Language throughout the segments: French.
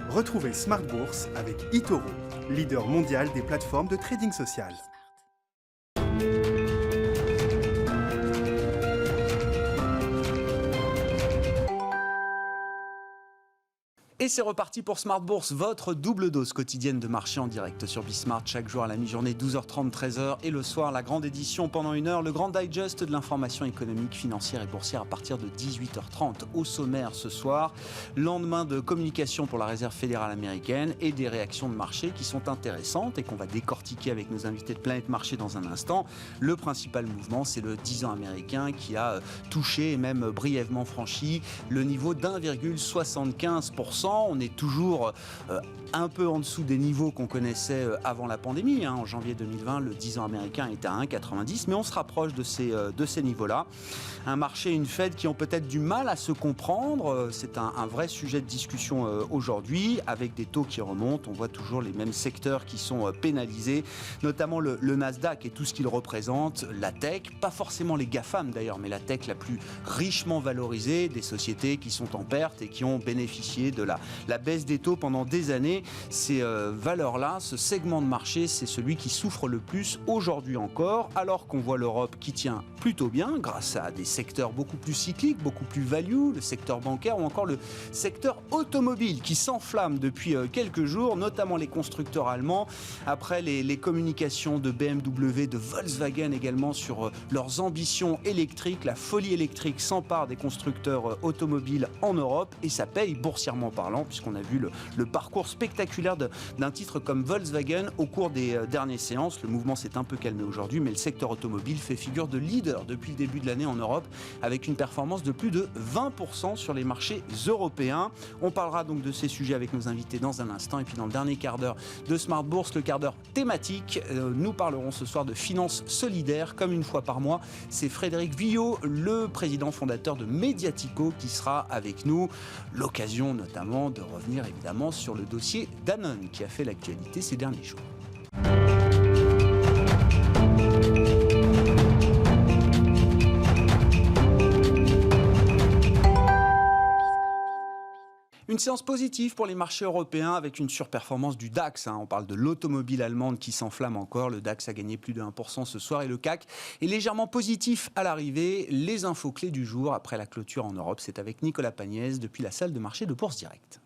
Retrouvez Smart Bourse avec eToro, leader mondial des plateformes de trading social. Et c'est reparti pour Smart Bourse, votre double dose quotidienne de marché en direct sur Bismart, chaque jour à la mi-journée, 12h30, 13h, et le soir, la grande édition pendant 1 heure, le grand digest de l'information économique, financière et boursière à partir de 18h30. Au sommaire ce soir, lendemain de communication pour la Réserve fédérale américaine et des réactions de marché qui sont intéressantes et qu'on va décortiquer avec nos invités de Planète Marché dans un instant. Le principal mouvement, c'est le 10 ans américain qui a touché et même brièvement franchi le niveau d'1,75%. On est toujours un peu en dessous des niveaux qu'on connaissait avant la pandémie. En janvier 2020, le 10 ans américain était à 1,90, mais on se rapproche de ces niveaux-là. Un marché et une Fed qui ont peut-être du mal à se comprendre. C'est un vrai sujet de discussion aujourd'hui, avec des taux qui remontent. On voit toujours les mêmes secteurs qui sont pénalisés, notamment le Nasdaq et tout ce qu'il représente, la tech, pas forcément les GAFAM d'ailleurs, mais la tech la plus richement valorisée, des sociétés qui sont en perte et qui ont bénéficié de la baisse des taux pendant des années. Ces valeurs-là, ce segment de marché, c'est celui qui souffre le plus aujourd'hui encore, alors qu'on voit l'Europe qui tient plutôt bien grâce à des secteurs beaucoup plus cycliques, beaucoup plus value, le secteur bancaire ou encore le secteur automobile qui s'enflamme depuis quelques jours, notamment les constructeurs allemands, après les communications de BMW, de Volkswagen également sur leurs ambitions électriques. La folie électrique s'empare des constructeurs automobiles en Europe et ça paye boursièrement parlant, puisqu'on a vu le parcours spectaculaire d'un titre comme Volkswagen au cours des dernières séances. Le mouvement s'est un peu calmé aujourd'hui, mais le secteur automobile fait figure de leader depuis le début de l'année en Europe, avec une performance de plus de 20% sur les marchés européens. On parlera donc de ces sujets avec nos invités dans un instant. Et puis dans le dernier quart d'heure de Smart Bourse, le quart d'heure thématique, nous parlerons ce soir de finances solidaires, comme une fois par mois. C'est Frédéric Villot, le président fondateur de Mediatico, qui sera avec nous. L'occasion notamment de revenir évidemment sur le dossier Danone qui a fait l'actualité ces derniers jours. Une séance positive pour les marchés européens avec une surperformance du DAX. On parle de l'automobile allemande qui s'enflamme encore. Le DAX a gagné plus de 1% ce soir et le CAC est légèrement positif à l'arrivée. Les infos clés du jour après la clôture en Europe, c'est avec Nicolas Pagnès depuis la salle de marché de Bourse Direct.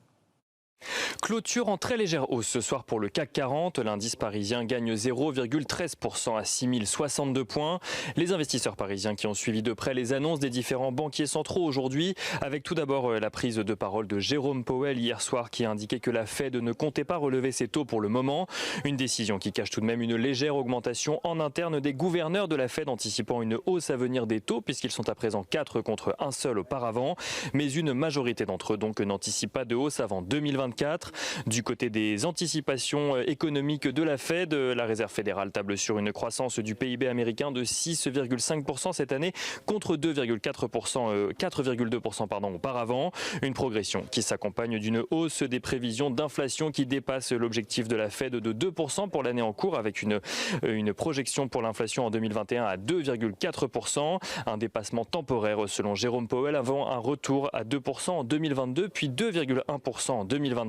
Clôture en très légère hausse ce soir pour le CAC 40. L'indice parisien gagne 0,13% à 6062 points. Les investisseurs parisiens qui ont suivi de près les annonces des différents banquiers centraux aujourd'hui, avec tout d'abord la prise de parole de Jérôme Powell hier soir qui a indiqué que la Fed ne comptait pas relever ses taux pour le moment. Une décision qui cache tout de même une légère augmentation en interne des gouverneurs de la Fed, anticipant une hausse à venir des taux puisqu'ils sont à présent 4 contre un seul auparavant. Mais une majorité d'entre eux donc n'anticipe pas de hausse avant 2024. Du côté des anticipations économiques de la Fed, la Réserve fédérale table sur une croissance du PIB américain de 6,5% cette année contre 4,2% auparavant. Une progression qui s'accompagne d'une hausse des prévisions d'inflation qui dépasse l'objectif de la Fed de 2% pour l'année en cours, avec une projection pour l'inflation en 2021 à 2,4%. Un dépassement temporaire selon Jérôme Powell avant un retour à 2% en 2022 puis 2,1% en 2023.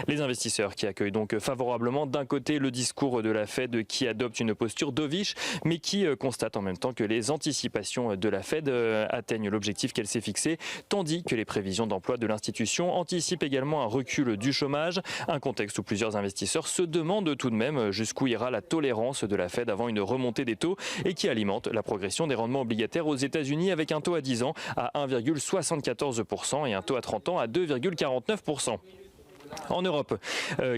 Les investisseurs qui accueillent donc favorablement d'un côté le discours de la Fed qui adopte une posture dovish mais qui constate en même temps que les anticipations de la Fed atteignent l'objectif qu'elle s'est fixé, tandis que les prévisions d'emploi de l'institution anticipent également un recul du chômage, un contexte où plusieurs investisseurs se demandent tout de même jusqu'où ira la tolérance de la Fed avant une remontée des taux et qui alimente la progression des rendements obligataires aux États-Unis avec un taux à 10 ans à 1,74% et un taux à 30 ans à 2,49%. En Europe,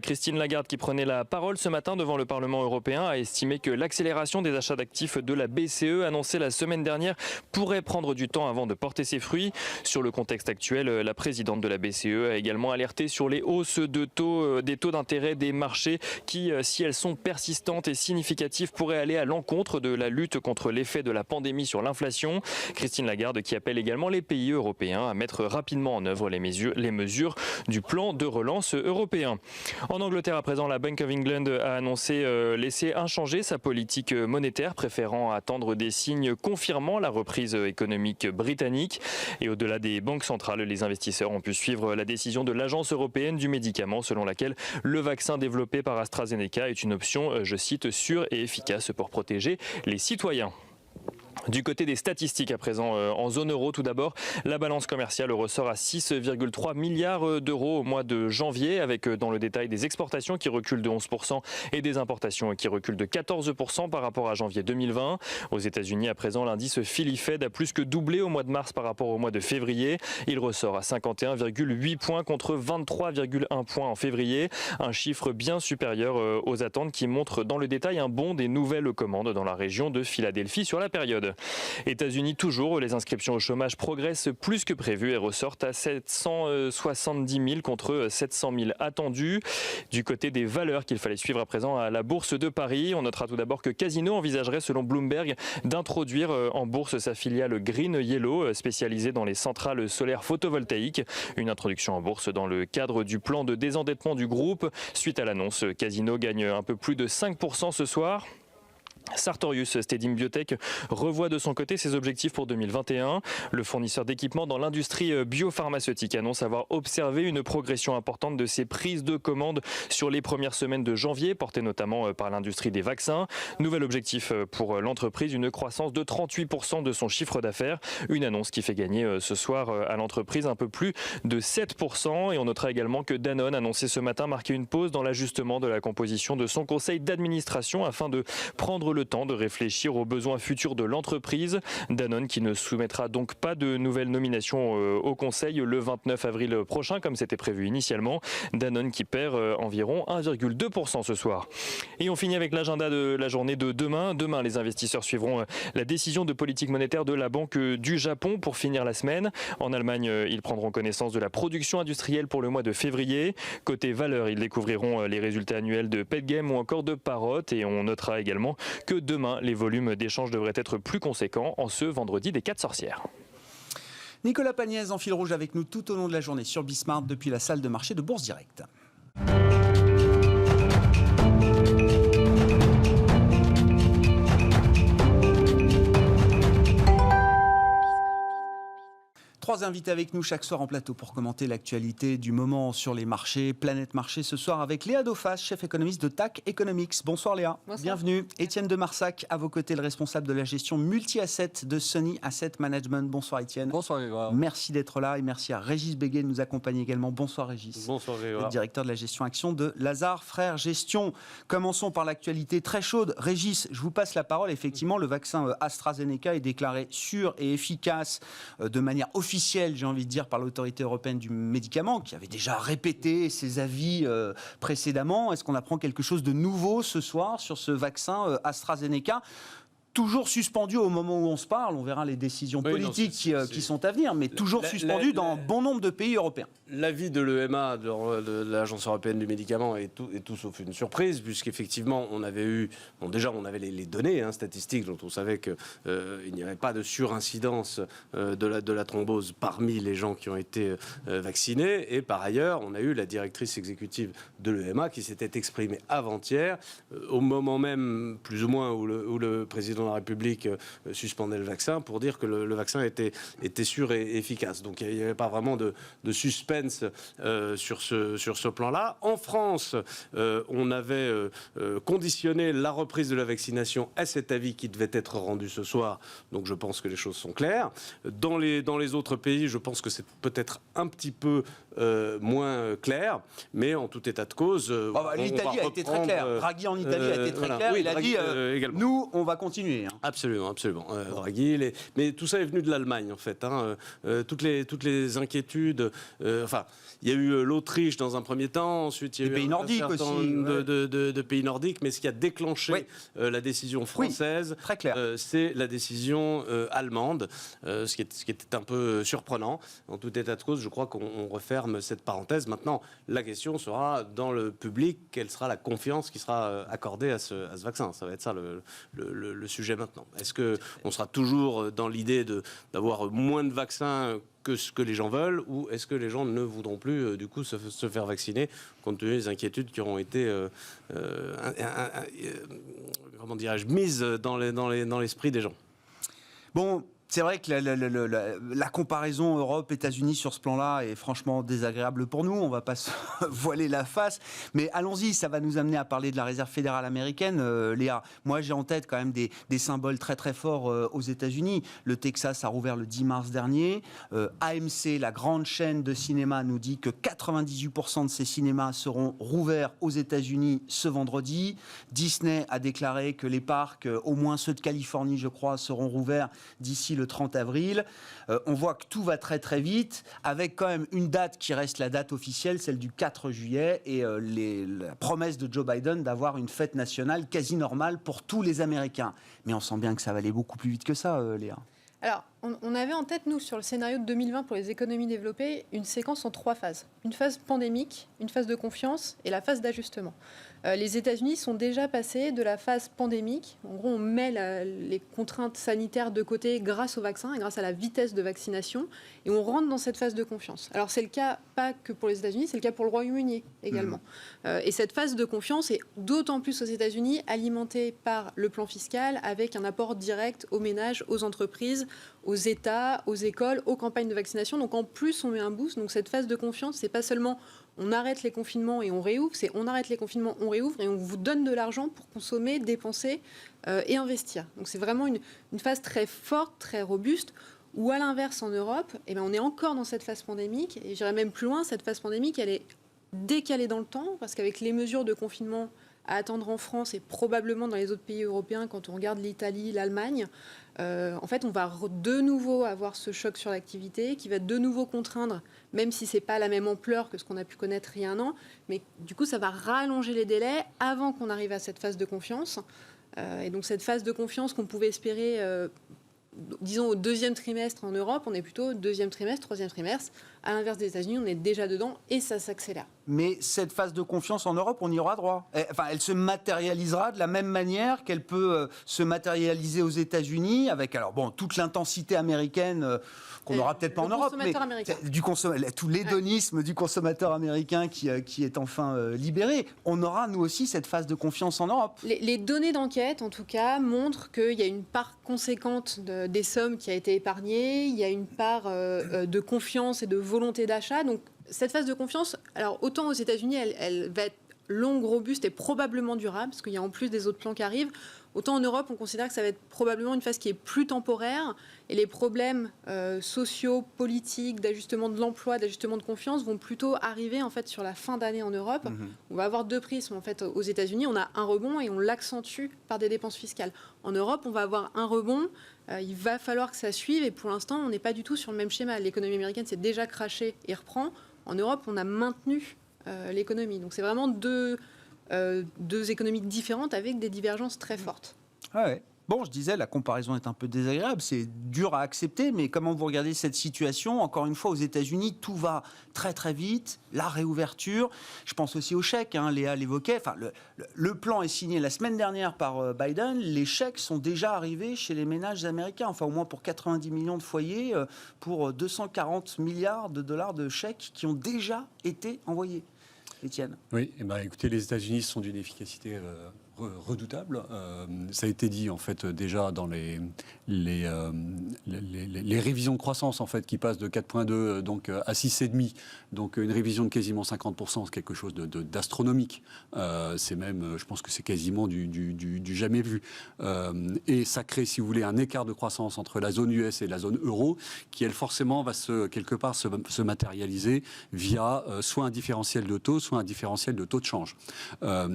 Christine Lagarde, qui prenait la parole ce matin devant le Parlement européen, a estimé que l'accélération des achats d'actifs de la BCE annoncée la semaine dernière pourrait prendre du temps avant de porter ses fruits. Sur le contexte actuel, la présidente de la BCE a également alerté sur les hausses de taux, des taux d'intérêt des marchés qui, si elles sont persistantes et significatives, pourraient aller à l'encontre de la lutte contre l'effet de la pandémie sur l'inflation. Christine Lagarde qui appelle également les pays européens à mettre rapidement en œuvre les mesures du plan de relance référence européen. En Angleterre, à présent, la Bank of England a annoncé laisser inchangée sa politique monétaire, préférant attendre des signes confirmant la reprise économique britannique. Et au-delà des banques centrales, les investisseurs ont pu suivre la décision de l'Agence européenne du médicament, selon laquelle le vaccin développé par AstraZeneca est une option, je cite, sûre et efficace pour protéger les citoyens. Du côté des statistiques à présent, en zone euro tout d'abord, la balance commerciale ressort à 6,3 milliards d'euros au mois de janvier, avec dans le détail des exportations qui reculent de 11% et des importations qui reculent de 14% par rapport à janvier 2020. Aux États-Unis à présent, l'indice Philly Fed a plus que doublé au mois de mars par rapport au mois de février. Il ressort à 51,8 points contre 23,1 points en février, un chiffre bien supérieur aux attentes qui montre dans le détail un bond des nouvelles commandes dans la région de Philadelphie sur la période. États-Unis toujours, les inscriptions au chômage progressent plus que prévu et ressortent à 770 000 contre 700 000 attendus. Du côté des valeurs qu'il fallait suivre à présent à la Bourse de Paris, on notera tout d'abord que Casino envisagerait selon Bloomberg d'introduire en bourse sa filiale Green Yellow spécialisée dans les centrales solaires photovoltaïques. Une introduction en bourse dans le cadre du plan de désendettement du groupe. Suite à l'annonce, Casino gagne un peu plus de 5% ce soir. Sartorius Stedim Biotech revoit de son côté ses objectifs pour 2021. Le fournisseur d'équipements dans l'industrie biopharmaceutique annonce avoir observé une progression importante de ses prises de commandes sur les premières semaines de janvier, portées notamment par l'industrie des vaccins. Nouvel objectif pour l'entreprise, une croissance de 38% de son chiffre d'affaires. Une annonce qui fait gagner ce soir à l'entreprise un peu plus de 7%. Et on notera également que Danone annonçait ce matin marquer une pause dans l'ajustement de la composition de son conseil d'administration afin de prendre le temps de réfléchir aux besoins futurs de l'entreprise. Danone qui ne soumettra donc pas de nouvelles nominations au Conseil le 29 avril prochain comme c'était prévu initialement. Danone qui perd environ 1,2% ce soir. Et on finit avec l'agenda de la journée de demain. Demain, les investisseurs suivront la décision de politique monétaire de la Banque du Japon pour finir la semaine. En Allemagne, ils prendront connaissance de la production industrielle pour le mois de février. Côté valeurs, ils découvriront les résultats annuels de Petgame ou encore de Parrot. Et on notera également que demain, les volumes d'échanges devraient être plus conséquents en ce vendredi des 4 sorcières. Nicolas Pagnès en fil rouge avec nous tout au long de la journée sur Bismart depuis la salle de marché de Bourse Direct. Trois invités avec nous chaque soir en plateau pour commenter l'actualité du moment sur les marchés. Planète Marché ce soir avec Léa Dauphas, chef économiste de TAC Economics. Bonsoir Léa. Bonsoir. Bienvenue. Étienne de Marsac, à vos côtés, le responsable de la gestion multi-asset de Sunny Asset Management. Bonsoir Étienne. Bonsoir Grégoire. Merci d'être là et merci à Régis Béguet de nous accompagner également. Bonsoir Régis. Bonsoir Grégoire. Le directeur de la gestion action de Lazare Frères Gestion. Commençons par l'actualité très chaude. Régis, je vous passe la parole. Effectivement, le vaccin AstraZeneca est déclaré sûr et efficace de manière officielle, j'ai envie de dire, par l'autorité européenne du médicament, qui avait déjà répété ses avis précédemment. Est-ce qu'on apprend quelque chose de nouveau ce soir sur ce vaccin AstraZeneca ? Toujours suspendu au moment où on se parle, on verra les décisions politiques qui sont à venir, mais toujours suspendu dans bon nombre de pays européens. L'avis de l'EMA, de l'Agence européenne du médicament, est tout sauf une surprise, puisqu'effectivement, on avait eu... Bon, déjà, on avait les données statistiques, dont on savait qu'il n'y avait pas de surincidence de la thrombose parmi les gens qui ont été vaccinés. Et par ailleurs, on a eu la directrice exécutive de l'EMA qui s'était exprimée avant-hier, au moment même, plus ou moins, où le président de la République suspendait le vaccin, pour dire que le vaccin était sûr et efficace. Donc il n'y avait pas vraiment de suspense sur ce plan-là. En France, on avait conditionné la reprise de la vaccination à cet avis qui devait être rendu ce soir. Donc je pense que les choses sont claires. Dans les autres pays, je pense que c'est peut-être un petit peu moins clair, mais en tout état de cause... L'Italie a été très claire. Draghi en Italie a été très clair. Oui, il a dit, nous, on va continuer. Absolument. Draghi, mais tout ça est venu de l'Allemagne, en fait. Toutes les inquiétudes... il y a eu l'Autriche dans un premier temps, ensuite il y a eu pays nordiques aussi, de pays nordiques, mais ce qui a déclenché la décision française, c'est la décision allemande, ce qui était un peu surprenant. En tout état de cause, je crois qu'on referme cette parenthèse. Maintenant, la question sera, dans le public, quelle sera la confiance qui sera accordée à ce vaccin. Ça va être ça le sujet maintenant. Est-ce qu'on sera toujours dans l'idée d'avoir moins de vaccins que ce que les gens veulent, ou est-ce que les gens ne voudront plus du coup se faire vacciner compte tenu des inquiétudes qui auront été comment dirais-je, mises dans l'esprit des gens. Bon, c'est vrai que la comparaison Europe-États-Unis sur ce plan-là est franchement désagréable pour nous. On ne va pas se voiler la face. Mais allons-y, ça va nous amener à parler de la Réserve fédérale américaine. Léa, moi j'ai en tête quand même des symboles très très forts aux États-Unis. Le Texas a rouvert le 10 mars dernier. AMC, la grande chaîne de cinéma, nous dit que 98% de ces cinémas seront rouverts aux États-Unis ce vendredi. Disney a déclaré que les parcs, au moins ceux de Californie je crois, seront rouverts d'ici le 30 avril. On voit que tout va très très vite, avec quand même une date qui reste la date officielle, celle du 4 juillet, et la promesse de Joe Biden d'avoir une fête nationale quasi normale pour tous les Américains. Mais on sent bien que ça va aller beaucoup plus vite que ça, Léa. Alors, on avait en tête, nous, sur le scénario de 2020 pour les économies développées, une séquence en 3 phases. Une phase pandémique, une phase de confiance et la phase d'ajustement. Les États-Unis sont déjà passés de la phase pandémique. En gros, on met les contraintes sanitaires de côté grâce au vaccin et grâce à la vitesse de vaccination. Et on rentre dans cette phase de confiance. Alors, c'est le cas pas que pour les États-Unis, c'est le cas pour le Royaume-Uni également. Et cette phase de confiance est d'autant plus aux États-Unis alimentée par le plan fiscal avec un apport direct aux ménages, aux entreprises, aux États, aux écoles, aux campagnes de vaccination. Donc en plus, on met un boost. Donc cette phase de confiance, c'est pas seulement on arrête les confinements et on réouvre, c'est on arrête les confinements, on réouvre et on vous donne de l'argent pour consommer, dépenser et investir. Donc c'est vraiment une phase très forte, très robuste. Ou à l'inverse, en Europe, eh bien, on est encore dans cette phase pandémique. Et j'irais même plus loin, cette phase pandémique, elle est décalée dans le temps, parce qu'avec les mesures de confinement à attendre en France et probablement dans les autres pays européens, quand on regarde l'Italie, l'Allemagne, en fait, on va de nouveau avoir ce choc sur l'activité qui va de nouveau contraindre, même si ce n'est pas la même ampleur que ce qu'on a pu connaître il y a un an, mais du coup, ça va rallonger les délais avant qu'on arrive à cette phase de confiance. Et donc, cette phase de confiance qu'on pouvait espérer, disons, au 2e trimestre en Europe, on est plutôt 2e trimestre, 3e trimestre. À l'inverse des États-Unis, on est déjà dedans et ça s'accélère. Mais cette phase de confiance en Europe, on y aura droit. Enfin, elle se matérialisera de la même manière qu'elle peut se matérialiser aux États-Unis, avec alors bon toute l'intensité américaine qu'on n'aura peut-être pas en Europe, mais tout l'hédonisme du consommateur américain qui est enfin libéré. On aura nous aussi cette phase de confiance en Europe. Les données d'enquête, en tout cas, montrent qu'il y a une part conséquente des sommes qui a été épargnée. Il y a une part de confiance et de volonté d'achat. Donc cette phase de confiance, alors autant aux États-Unis, elle va être longue, robuste et probablement durable, parce qu'il y a en plus des autres plans qui arrivent. Autant en Europe, on considère que ça va être probablement une phase qui est plus temporaire, et les problèmes sociaux, politiques, d'ajustement de l'emploi, d'ajustement de confiance vont plutôt arriver en fait sur la fin d'année en Europe. On va avoir 2 prismes en fait aux États-Unis. On a un rebond et on l'accentue par des dépenses fiscales. En Europe, on va avoir un rebond. Il va falloir que ça suive, et pour l'instant, on n'est pas du tout sur le même schéma. L'économie américaine s'est déjà crashée et reprend. En Europe, on a maintenu l'économie. Donc c'est vraiment deux économies différentes avec des divergences très fortes. Ah ouais. Bon, je disais, la comparaison est un peu désagréable, c'est dur à accepter, mais comment vous regardez cette situation? Encore une fois, aux États-Unis, tout va très très vite, la réouverture. Je pense aussi aux chèques, Léa l'évoquait. Enfin, le plan est signé la semaine dernière par Biden. Les chèques sont déjà arrivés chez les ménages américains, enfin au moins pour 90 millions de foyers, pour 240 milliards de dollars de chèques qui ont déjà été envoyés. Étienne. Oui, écoutez, les États-Unis sont d'une efficacité redoutable. Ça a été dit en fait déjà dans les révisions de croissance en fait qui passent de 4,2 donc à 6,5, donc une révision de quasiment 50%, c'est quelque chose d'astronomique. C'est même, je pense que c'est quasiment du jamais vu. Et ça crée, si vous voulez, un écart de croissance entre la zone US et la zone euro qui, elle, forcément, va quelque part se matérialiser via soit un différentiel de taux, soit un différentiel de taux de change.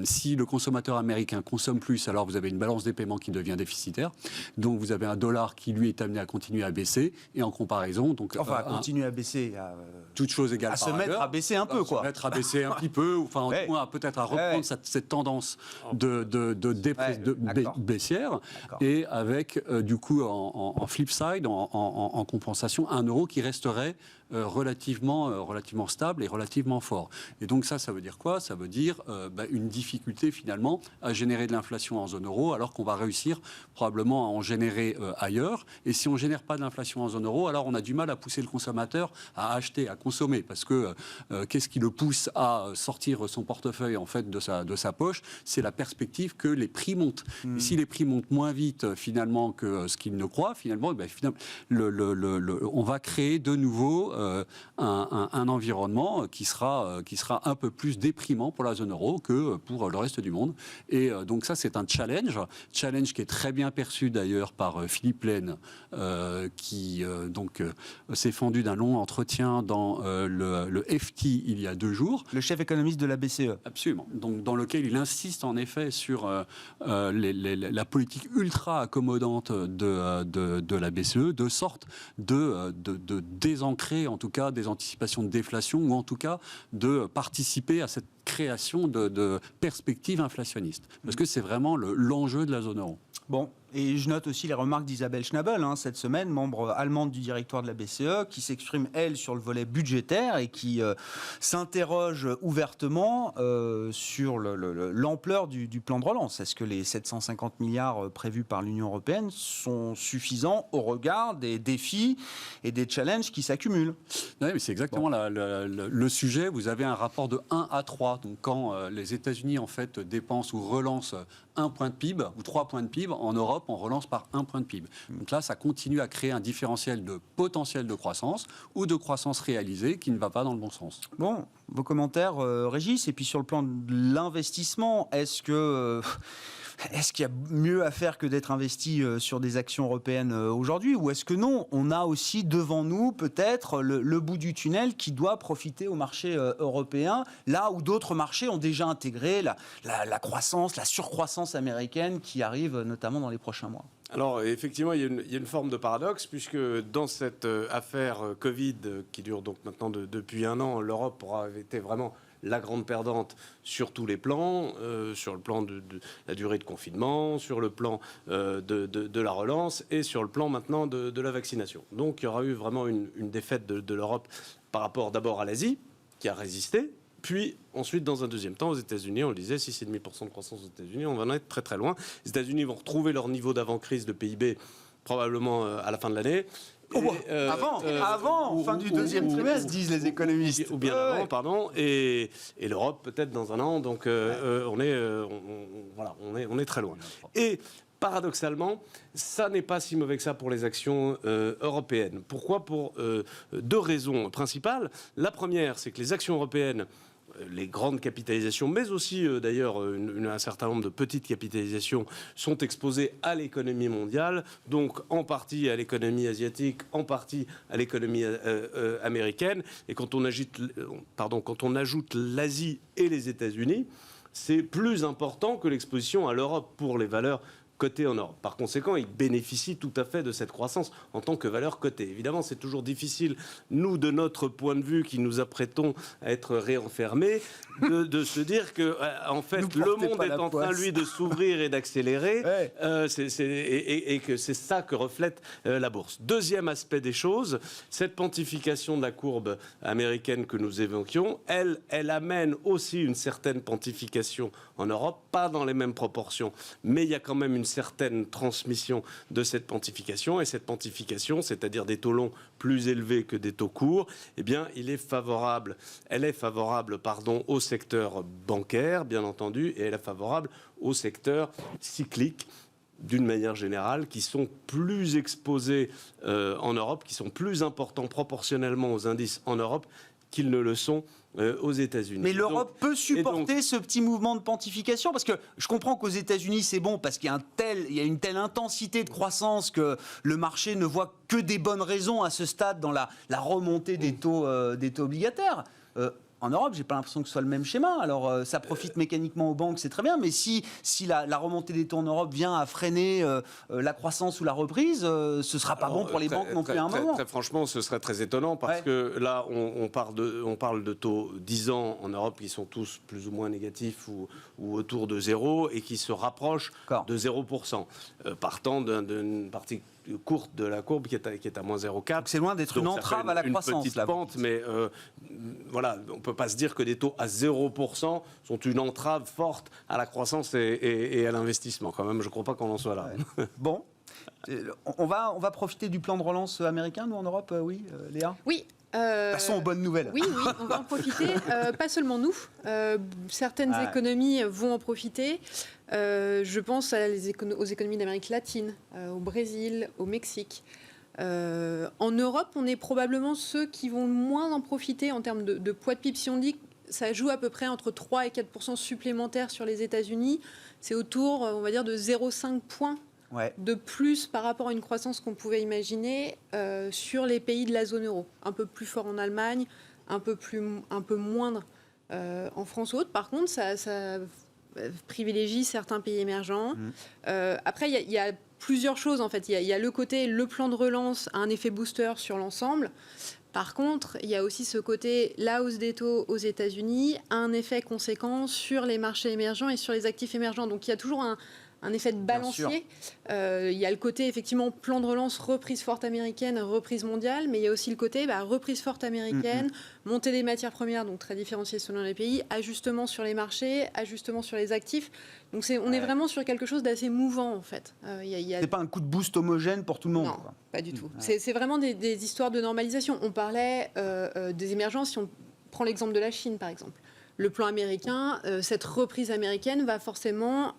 Si le consommateur américain consomme plus, alors vous avez une balance des paiements qui devient déficitaire. Donc vous avez un dollar qui, lui, est amené à continuer à baisser. Et en comparaison... Donc, enfin, à continuer à baisser... toute chose égale à se mettre à baisser un peu, quoi. Se mettre à baisser un petit peu, enfin, en tout cas, peut-être à reprendre cette tendance baissière. Et avec, du coup, en flip side, en compensation, un euro qui resterait relativement stable et relativement fort. Et donc ça veut dire quoi? Ça veut dire une difficulté finalement à générer générer de l'inflation en zone euro, alors qu'on va réussir probablement à en générer ailleurs. Et si on ne génère pas de l'inflation en zone euro, alors on a du mal à pousser le consommateur à acheter, à consommer. Parce que qu'est-ce qui le pousse à sortir son portefeuille en fait, de sa poche? C'est la perspective que les prix montent. Et si les prix montent moins vite finalement que ce qu'il ne croit, finalement, on va créer de nouveau un environnement qui sera un peu plus déprimant pour la zone euro que pour le reste du monde. Et donc ça, c'est un challenge qui est très bien perçu d'ailleurs par Philippe Lane, qui s'est fendu d'un long entretien dans le FT il y a 2 jours. Le chef économiste de la BCE. Absolument. Donc, dans lequel il insiste en effet sur la politique ultra accommodante de la BCE, de sorte de désancrer en tout cas des anticipations de déflation, ou en tout cas de participer à cette création de perspectives inflationnistes. Parce que c'est vraiment l'enjeu de la zone euro. Bon, et je note aussi les remarques d'Isabelle Schnabel, cette semaine, membre allemande du directoire de la BCE, qui s'exprime, elle, sur le volet budgétaire et qui s'interroge ouvertement sur l'ampleur du plan de relance. Est-ce que les 750 milliards prévus par l'Union européenne sont suffisants au regard des défis et des challenges qui s'accumulent? Oui, mais c'est exactement le sujet. Vous avez un rapport de 1 à 3. Donc quand les États-Unis en fait dépensent ou relancent 1 point de PIB ou 3 points de PIB, en Europe, on relance par 1 point de PIB. Donc là, ça continue à créer un différentiel de potentiel de croissance ou de croissance réalisée qui ne va pas dans le bon sens. Bon, vos commentaires, Régis, et puis sur le plan de l'investissement, est-ce qu'il y a mieux à faire que d'être investi sur des actions européennes aujourd'hui, ou est-ce que non, on a aussi devant nous peut-être le bout du tunnel qui doit profiter au marché européen, là où d'autres marchés ont déjà intégré la croissance, la surcroissance américaine qui arrive notamment dans les prochains mois? Alors, effectivement, il y a une forme de paradoxe, puisque dans cette affaire Covid, qui dure donc maintenant depuis 1 an, l'Europe aura été vraiment la grande perdante sur tous les plans, sur le plan de la durée de confinement, sur le plan de la relance et sur le plan maintenant de la vaccination. Donc il y aura eu vraiment une défaite de l'Europe par rapport d'abord à l'Asie, qui a résisté, puis ensuite dans un deuxième temps aux États-Unis, on le disait, 6,5% de croissance aux États-Unis, on va en être très très loin. Les États-Unis vont retrouver leur niveau d'avant-crise de PIB probablement à la fin de l'année. Avant, fin du deuxième trimestre, disent les économistes. Ou bien avant, pardon. Et l'Europe peut-être dans 1 an. Donc on est très loin. Et paradoxalement, ça n'est pas si mauvais que ça pour les actions européennes. Pourquoi? Pour 2 raisons principales. La première, c'est que les actions européennes, les grandes capitalisations, mais aussi d'ailleurs un certain nombre de petites capitalisations sont exposées à l'économie mondiale, donc en partie à l'économie asiatique, en partie à l'économie américaine. Et quand on ajoute l'Asie et les États-Unis, c'est plus important que l'exposition à l'Europe pour les valeurs cotées en Europe. Par conséquent, ils bénéficient tout à fait de cette croissance en tant que valeur cotée. Évidemment, c'est toujours difficile, nous, de notre point de vue, qui nous apprêtons à être réenfermés, de se dire que, en fait, le monde est en train, lui, de s'ouvrir et d'accélérer, et que c'est ça que reflète la bourse. Deuxième aspect des choses, cette pontification de la courbe américaine que nous évoquions, elle amène aussi une certaine pontification en Europe, pas dans les mêmes proportions, mais il y a quand même une certaine transmission de cette pontification, et cette pontification, c'est-à-dire des taux longs plus élevés que des taux courts, eh bien, elle est favorable, au secteur bancaire, bien entendu, et elle est favorable au secteur cyclique, d'une manière générale, qui sont plus exposés en Europe, qui sont plus importants proportionnellement aux indices en Europe qu'ils ne le sont aux États-Unis. Mais l'Europe peut supporter ce petit mouvement de pontification, parce que je comprends qu'aux États-Unis c'est bon parce qu'il y a une telle intensité de croissance que le marché ne voit que des bonnes raisons à ce stade dans la remontée des taux obligataires. En Europe, j'ai pas l'impression que ce soit le même schéma. Alors, ça profite mécaniquement aux banques, c'est très bien, mais si la remontée des taux en Europe vient à freiner la croissance ou la reprise, ce sera pas bon pour les banques non plus à un moment. Très franchement, ce serait très étonnant parce que là, on parle de taux 10 ans en Europe qui sont tous plus ou moins négatifs ou autour de 0 et qui se rapprochent de 0%, partant d'une partie courte de la courbe qui est à moins 0,4. C'est loin d'être une entrave à la croissance. Une petite pente, mais voilà, on ne peut pas se dire que des taux à 0% sont une entrave forte à la croissance et à l'investissement. Quand même, je ne crois pas qu'on en soit là. Ouais. Bon. On va profiter du plan de relance américain, nous, en Europe, oui, Léa ? Oui. Passons aux bonnes nouvelles. Oui, on va en profiter. Pas seulement nous. Certaines économies vont en profiter. Je pense aux économies d'Amérique latine, au Brésil, au Mexique. En Europe, on est probablement ceux qui vont moins en profiter en termes de poids de PIB. Si on dit que ça joue à peu près entre 3 et 4% supplémentaires sur les États-Unis, c'est autour, on va dire, de 0,5 points de plus par rapport à une croissance qu'on pouvait imaginer sur les pays de la zone euro. Un peu plus fort en Allemagne, un peu moindre en France ou autre. Par contre, ça privilégie certains pays émergents. Après, il y a plusieurs choses, en fait. Il y a le côté, le plan de relance a un effet booster sur l'ensemble. Par contre, il y a aussi ce côté, la hausse des taux aux États-Unis a un effet conséquent sur les marchés émergents et sur les actifs émergents. Donc, il y a toujours un effet de balancier. Il y a le côté, effectivement, plan de relance, reprise forte américaine, reprise mondiale, mais il y a aussi le côté reprise forte américaine, montée des matières premières, donc très différenciée selon les pays, ajustement sur les marchés, ajustement sur les actifs. Donc on est vraiment sur quelque chose d'assez mouvant, en fait. C'est pas un coup de boost homogène pour tout le monde. Non, pas du tout. C'est vraiment des histoires de normalisation. On parlait des émergences, si on prend l'exemple de la Chine, par exemple. Le plan américain, cette reprise américaine va forcément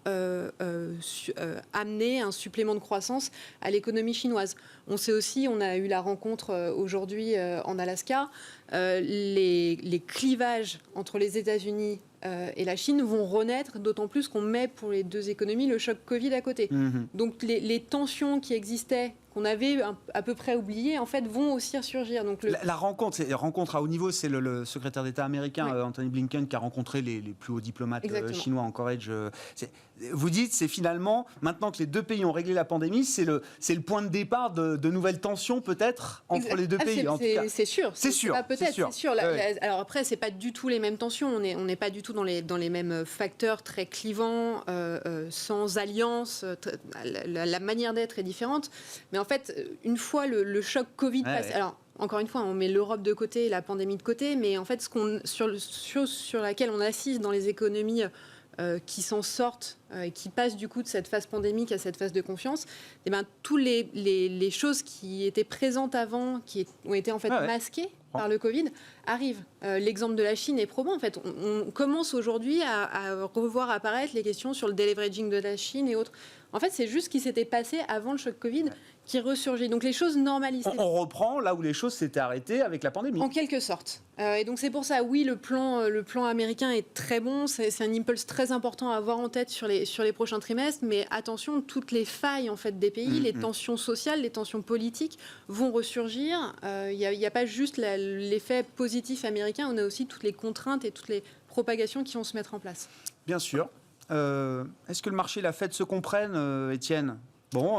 amener un supplément de croissance à l'économie chinoise. On sait aussi, on a eu la rencontre aujourd'hui en Alaska, les clivages entre les États-Unis et la Chine vont renaître, d'autant plus qu'on met pour les deux économies le choc Covid à côté. Donc les tensions qui existaient, qu'on avait à peu près oubliées, en fait, vont aussi ressurgir. Donc la rencontre à haut niveau, c'est le secrétaire d'État américain, Anthony Blinken, qui a rencontré les plus hauts diplomates chinois en Corée. Vous dites, c'est finalement, maintenant que les deux pays ont réglé la pandémie, c'est le point de départ de nouvelles tensions, peut-être, entre les deux pays. C'est sûr. C'est sûr. Peut-être, c'est sûr. Alors après, c'est pas du tout les mêmes tensions. On n'est pas du tout dans les mêmes facteurs très clivants, sans alliance. La manière d'être est différente. Mais en fait, une fois le choc Covid passe... Alors, encore une fois, on met l'Europe de côté, la pandémie de côté, mais en fait, sur laquelle on assiste dans les économies qui s'en sortent et qui passent du coup de cette phase pandémique à cette phase de confiance, et toutes les choses qui étaient présentes avant, qui ont été en fait masquées par le Covid, arrivent. L'exemple de la Chine est probant. En fait, on commence aujourd'hui à revoir apparaître les questions sur le deleveraging de la Chine et autres. En fait, c'est juste ce qui s'était passé avant le choc Covid qui ressurgit. Donc les choses normalisent. On reprend là où les choses s'étaient arrêtées avec la pandémie. En quelque sorte. Et donc c'est pour ça, oui, le plan américain est très bon. C'est un impulse très important à avoir en tête sur les prochains trimestres. Mais attention, toutes les failles en fait des pays, les tensions sociales, les tensions politiques vont ressurgir. Il n'y a pas juste l'effet positif américain. On a aussi toutes les contraintes et toutes les propagations qui vont se mettre en place. Bien sûr. Est-ce que le marché et la Fed se comprennent, Étienne ? Bon,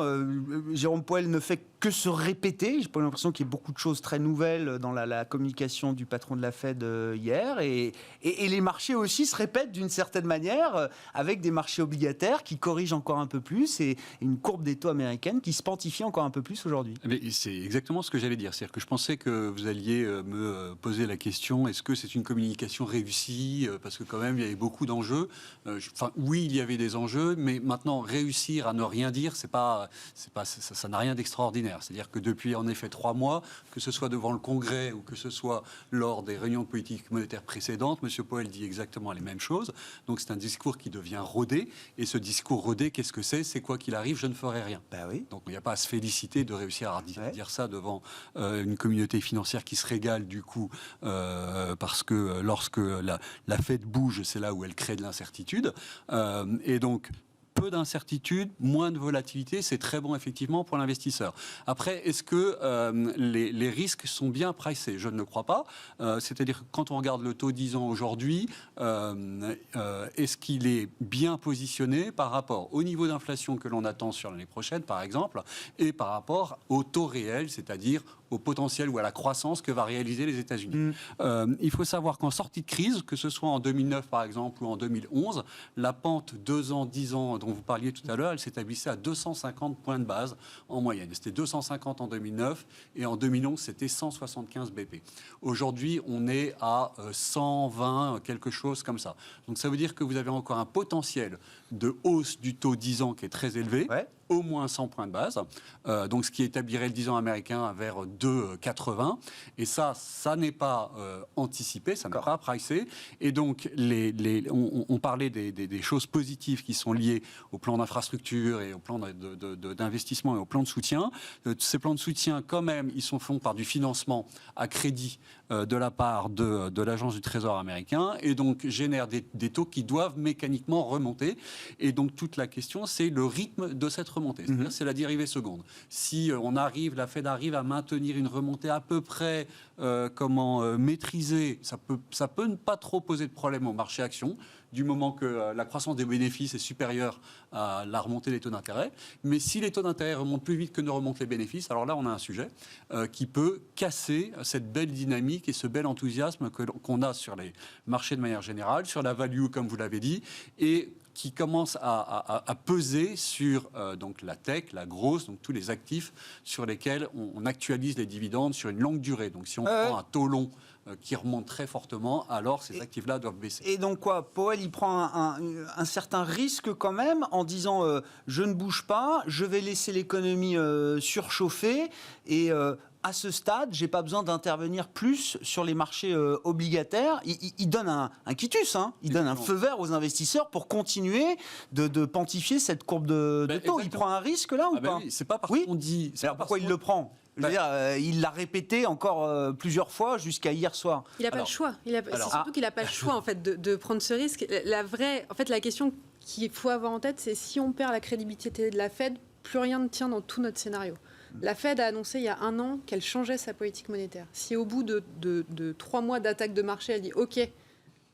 Jérôme Powell ne fait que se répéter. J'ai pas l'impression qu'il y ait beaucoup de choses très nouvelles dans la communication du patron de la Fed hier. Et les marchés aussi se répètent d'une certaine manière, avec des marchés obligataires qui corrigent encore un peu plus et une courbe des taux américaines qui se quantifie encore un peu plus aujourd'hui. Mais c'est exactement ce que j'allais dire. C'est-à-dire que je pensais que vous alliez me poser la question, est-ce que c'est une communication réussie ? Parce que quand même, il y avait beaucoup d'enjeux. Oui, il y avait des enjeux, mais maintenant, réussir à ne rien dire, ça n'a rien d'extraordinaire. C'est-à-dire que depuis, en effet, 3 mois, que ce soit devant le Congrès ou que ce soit lors des réunions de politique monétaire précédentes, M. Powell dit exactement les mêmes choses. Donc c'est un discours qui devient rodé. Et ce discours rodé, qu'est-ce que c'est ? C'est quoi qu'il arrive, je ne ferai rien. Oui. Donc il n'y a pas à se féliciter de réussir à dire ça devant une communauté financière qui se régale du coup, parce que lorsque la Fed bouge, c'est là où elle crée de l'incertitude. Et donc, peu d'incertitude, moins de volatilité, c'est très bon effectivement pour l'investisseur. Après, est-ce que les risques sont bien pricés ? Je ne le crois pas. C'est-à-dire que quand on regarde le taux 10 ans aujourd'hui, est-ce qu'il est bien positionné par rapport au niveau d'inflation que l'on attend sur l'année prochaine, par exemple, et par rapport au taux réel, c'est-à-dire au potentiel ou à la croissance que va réaliser les États-Unis. Il faut savoir qu'en sortie de crise, que ce soit en 2009 par exemple ou en 2011, la pente 2 ans, 10 ans dont vous parliez tout à l'heure, elle s'établissait à 250 points de base en moyenne. C'était 250 en 2009 et en 2011 c'était 175 BP. Aujourd'hui on est à 120, quelque chose comme ça. Donc ça veut dire que vous avez encore un potentiel de hausse du taux 10 ans qui est très élevé. Ouais. Au moins 100 points de base, donc ce qui établirait le 10 ans américain vers 2,80. Et ça n'est pas anticipé, ça n'est pas pricé. Et donc, on parlait des choses positives qui sont liées au plan d'infrastructure et au plan d'investissement et au plan de soutien. Ces plans de soutien, quand même, ils sont faits par du financement à crédit de la part de l'Agence du Trésor américain et donc génèrent des taux qui doivent mécaniquement remonter. Et donc, toute la question, c'est le rythme de cette remontée. C'est-à-dire, c'est la dérivée seconde. Si la Fed arrive à maintenir une remontée à peu près maîtrisée, ça peut ne pas trop poser de problème au marché action, du moment que la croissance des bénéfices est supérieure à la remontée des taux d'intérêt. Mais si les taux d'intérêt remontent plus vite que ne remontent les bénéfices, alors là, on a un sujet qui peut casser cette belle dynamique et ce bel enthousiasme qu'on a sur les marchés de manière générale, sur la value, comme vous l'avez dit, et qui commence à peser sur donc la tech, la grosse, donc tous les actifs sur lesquels on actualise les dividendes sur une longue durée. Donc si on prend un taux long qui remonte très fortement, alors ces actifs-là doivent baisser. Et donc quoi, Powell, il prend un certain risque quand même en disant je ne bouge pas, je vais laisser l'économie surchauffer et à ce stade, j'ai pas besoin d'intervenir plus sur les marchés obligataires. Il donne un quitus, hein. Il donne un feu vert aux investisseurs pour continuer de pontifier cette courbe de taux. Il prend un risque là ou pas? Oui, c'est pas parce qu'on dit. Alors pourquoi il le prend? Je veux dire, il l'a répété encore plusieurs fois jusqu'à hier soir. Il n'a pas le choix. C'est surtout qu'il n'a pas le choix en fait de prendre ce risque. La question qu'il faut avoir en tête, c'est si on perd la crédibilité de la Fed, plus rien ne tient dans tout notre scénario. La Fed a annoncé il y a 1 an qu'elle changeait sa politique monétaire. Si au bout de 3 mois d'attaque de marché, elle dit OK,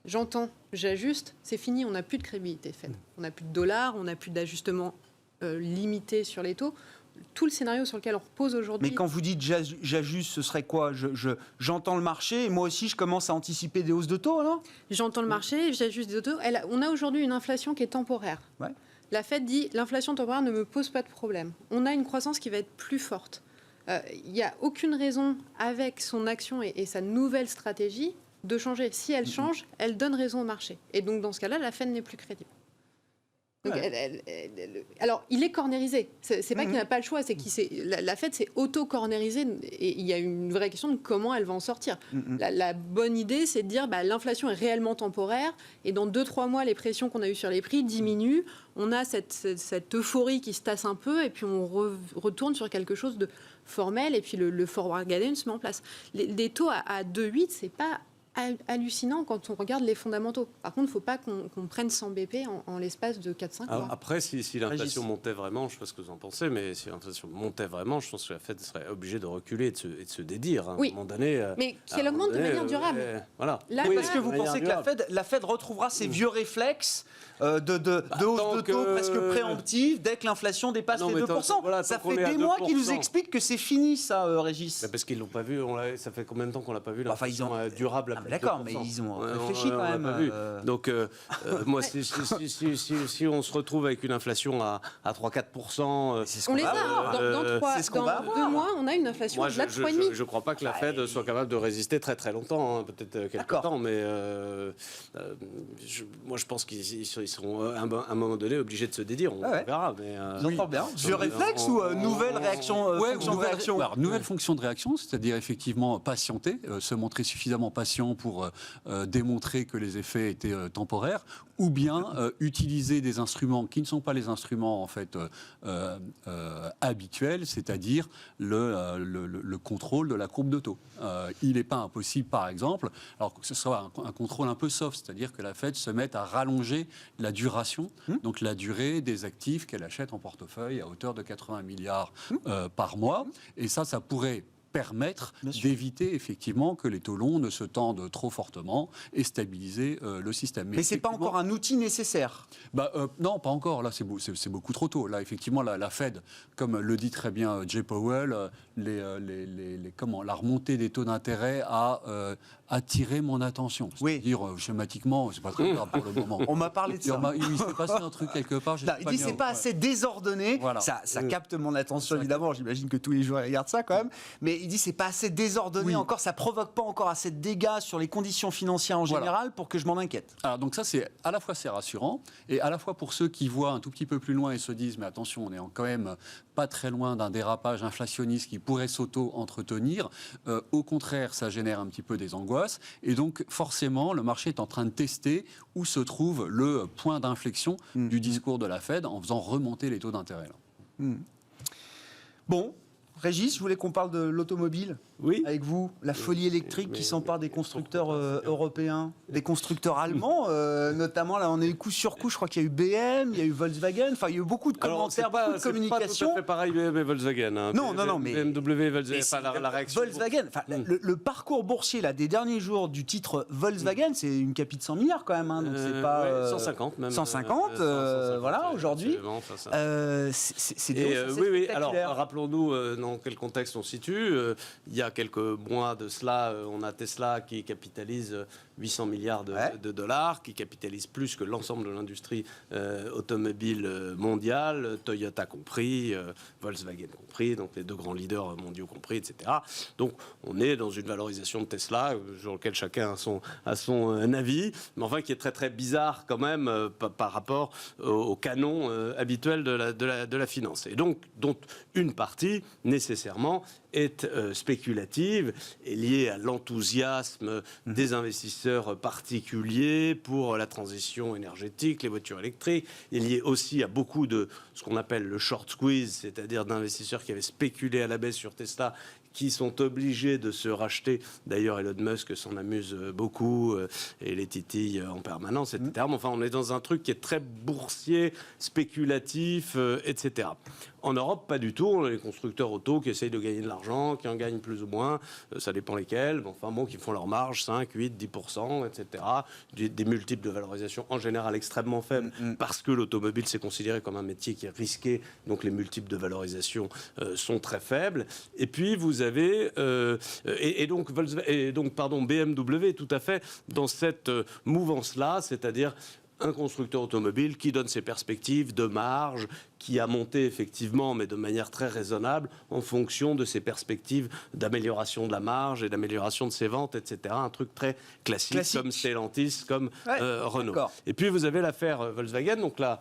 j'entends, j'ajuste, c'est fini, on n'a plus de crédibilité Fed. On n'a plus de dollars, on n'a plus d'ajustement limité sur les taux. Tout le scénario sur lequel on repose aujourd'hui. Mais quand vous dites j'ajuste, ce serait quoi? J'entends le marché et moi aussi je commence à anticiper des hausses de taux, alors? J'entends le marché, j'ajuste des taux. On a aujourd'hui une inflation qui est temporaire. Ouais. La Fed dit l'inflation temporaire ne me pose pas de problème. On a une croissance qui va être plus forte. Il n'y a aucune raison avec son action et sa nouvelle stratégie de changer. Si elle change, elle donne raison au marché. Et donc dans ce cas-là, la Fed n'est plus crédible. Donc, alors, il est cornérisé. C'est pas qu'il n'a pas le choix, c'est la Fed s'est auto-cornérisée et il y a une vraie question de comment elle va en sortir. La bonne idée, c'est de dire l'inflation est réellement temporaire et dans 2-3 mois, les pressions qu'on a eues sur les prix diminuent. On a cette euphorie qui se tasse un peu et puis on retourne sur quelque chose de formel et puis le forward guidance se met en place. Des taux à 2,8, c'est pas hallucinant quand on regarde les fondamentaux. Par contre, il ne faut pas qu'on prenne 100 BP en l'espace de 4-5 mois. Après, si l'inflation montait vraiment, je ne sais pas ce que vous en pensez, mais si l'inflation montait vraiment, je pense que la Fed serait obligée de reculer et de se dédire. Hein, oui, à un moment donné, mais qu'elle augmente de manière durable. Voilà. Là, est-ce que vous pensez que la Fed retrouvera ses vieux réflexes de hausse de taux presque préemptive dès que l'inflation dépasse les 2%? Ça fait des mois qu'ils nous expliquent que c'est fini, ça, Régis. Parce qu'ils ne l'ont pas vu. Ça fait combien de temps qu'on ne l'a pas vu, l'inflation durable? D'accord, mais ils ont réfléchi quand même. Donc, moi, si on se retrouve avec une inflation à 3-4%... c'est ce on les a. Dans 2 mois, on a une inflation de 3,5%. Je ne crois pas que la Fed soit capable de résister très très longtemps, hein, peut-être quelques temps, mais moi je pense qu'ils seront à un moment donné obligés de se dédire. On verra. J'entends bien. Vieux réflexe ou nouvelle réaction nouvelle fonction de réaction, c'est-à-dire effectivement patienter, se montrer suffisamment patient pour démontrer que les effets étaient temporaires, ou bien utiliser des instruments qui ne sont pas les instruments en fait habituels, c'est-à-dire le contrôle de la courbe de taux. Il n'est pas impossible, par exemple, alors que ce soit un contrôle un peu soft, c'est-à-dire que la Fed se mette à rallonger la duration, donc la durée des actifs qu'elle achète en portefeuille à hauteur de 80 milliards par mois, et ça pourrait permettre Bien sûr. d'éviter effectivement que les taux longs ne se tendent trop fortement et stabiliser le système. Mais c'est pas effectivement, encore un outil nécessaire. non, pas encore. Là, c'est beaucoup trop tôt. Là, effectivement, la Fed, comme le dit très bien Jay Powell, la remontée des taux d'intérêt a attiré mon attention. Oui. C'est-à-dire, schématiquement, c'est pas très grave pour le moment. On m'a parlé de ça. Il s'est passé un truc quelque part. Non, il dit c'est pas assez désordonné. Voilà. Ça capte mon attention évidemment. J'imagine que tous les jours ils regardent ça quand même. Mais il dit c'est pas assez désordonné encore. Ça provoque pas encore assez de dégâts sur les conditions financières en général pour que je m'en inquiète. Alors donc ça c'est à la fois c'est rassurant et à la fois pour ceux qui voient un tout petit peu plus loin et se disent mais attention on est quand même pas très loin d'un dérapage inflationniste qui pourrait s'auto-entretenir. Au contraire ça génère un petit peu des angoisses et donc forcément le marché est en train de tester où se trouve le point d'inflexion du discours de la Fed en faisant remonter les taux d'intérêt. Bon, Régis, je voulais qu'on parle de l'automobile. Oui. Avec vous, la folie électrique qui s'empare des constructeurs européens, des constructeurs allemands, notamment. Là, on a eu coup sur coup. Je crois qu'il y a eu BM, il y a eu Volkswagen. Enfin, il y a eu beaucoup de commentaires, beaucoup de communication. C'est pas tout à fait pareil BM et Volkswagen. Hein. Non, mais BMW, Volkswagen. La réaction. Volkswagen. Le parcours boursier là des derniers jours du titre Volkswagen, c'est une capitale de 100 milliards quand même. Hein, donc c'est pas 150 même. 150. Voilà, aujourd'hui. C'est des hausses assez oui. Alors, spectaculaires. rappelons-nous dans quel contexte on se situe. Il y a quelques mois de cela, on a Tesla qui capitalise 800 milliards de dollars, qui capitalise plus que l'ensemble de l'industrie automobile mondiale, Toyota compris, Volkswagen compris, donc les deux grands leaders mondiaux compris, etc. Donc on est dans une valorisation de Tesla sur laquelle chacun a son avis, mais enfin qui est très très bizarre quand même par rapport au canon habituel de la finance. Et donc dont une partie nécessairement est spéculative et liée à l'enthousiasme des investisseurs particuliers pour la transition énergétique, les voitures électriques, et liée aussi à beaucoup de ce qu'on appelle le short squeeze, c'est-à-dire d'investisseurs qui avaient spéculé à la baisse sur Tesla, qui sont obligés de se racheter. D'ailleurs, Elon Musk s'en amuse beaucoup et les titille en permanence, etc. Mais enfin, on est dans un truc qui est très boursier, spéculatif, etc. En Europe, pas du tout. On a les constructeurs auto qui essayent de gagner de l'argent, qui en gagnent plus ou moins, ça dépend lesquels, mais enfin bon, qui font leur marge, 5, 8, 10%, etc. Des multiples de valorisation en général extrêmement faibles, parce que l'automobile c'est considéré comme un métier qui est risqué, donc les multiples de valorisation sont très faibles. Et puis vous avez donc BMW est tout à fait dans cette mouvance-là, c'est-à-dire un constructeur automobile qui donne ses perspectives de marge, qui a monté effectivement, mais de manière très raisonnable, en fonction de ses perspectives d'amélioration de la marge et d'amélioration de ses ventes, etc. Un truc très classique. Comme Stellantis, comme Renault. D'accord. Et puis vous avez l'affaire Volkswagen, donc là,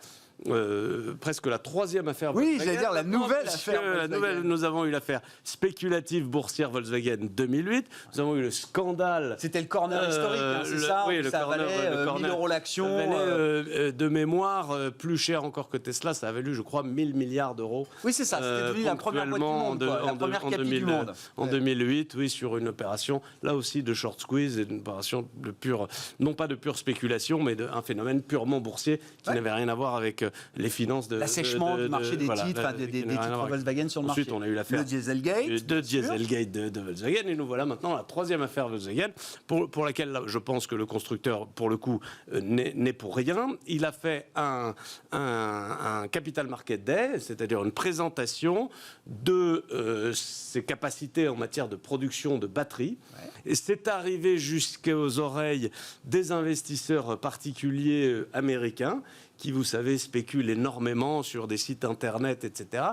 presque la troisième affaire Volkswagen. Oui, j'allais dire la nouvelle affaire Volkswagen. Nous avons eu l'affaire spéculative boursière Volkswagen 2008. Nous avons eu le scandale. C'était le corner historique, c'est ça. Oui, ça valait 1 000 € l'action. De mémoire, plus cher encore que Tesla. Ça a valu, je crois, 1 000 milliards d'euros. Oui, c'est ça. C'était devenu la première boîte du monde. La première capitale du monde. En 2008, oui, sur une opération, là aussi, de short squeeze, et une opération de pure, non pas de pure spéculation, mais d'un phénomène purement boursier qui n'avait rien à voir avec les finances de l'assèchement du marché des titres, des titres Volkswagen sur le marché. Ensuite, on a eu l'affaire le Dieselgate, de Volkswagen, et nous voilà maintenant à la troisième affaire Volkswagen, pour laquelle là, je pense que le constructeur, pour le coup, n'est pour rien. Il a fait un Capital Market Day, c'est-à-dire une présentation de ses capacités en matière de production de batteries. Ouais. Et c'est arrivé jusqu'aux oreilles des investisseurs particuliers américains qui, vous savez, spéculent énormément sur des sites internet, etc.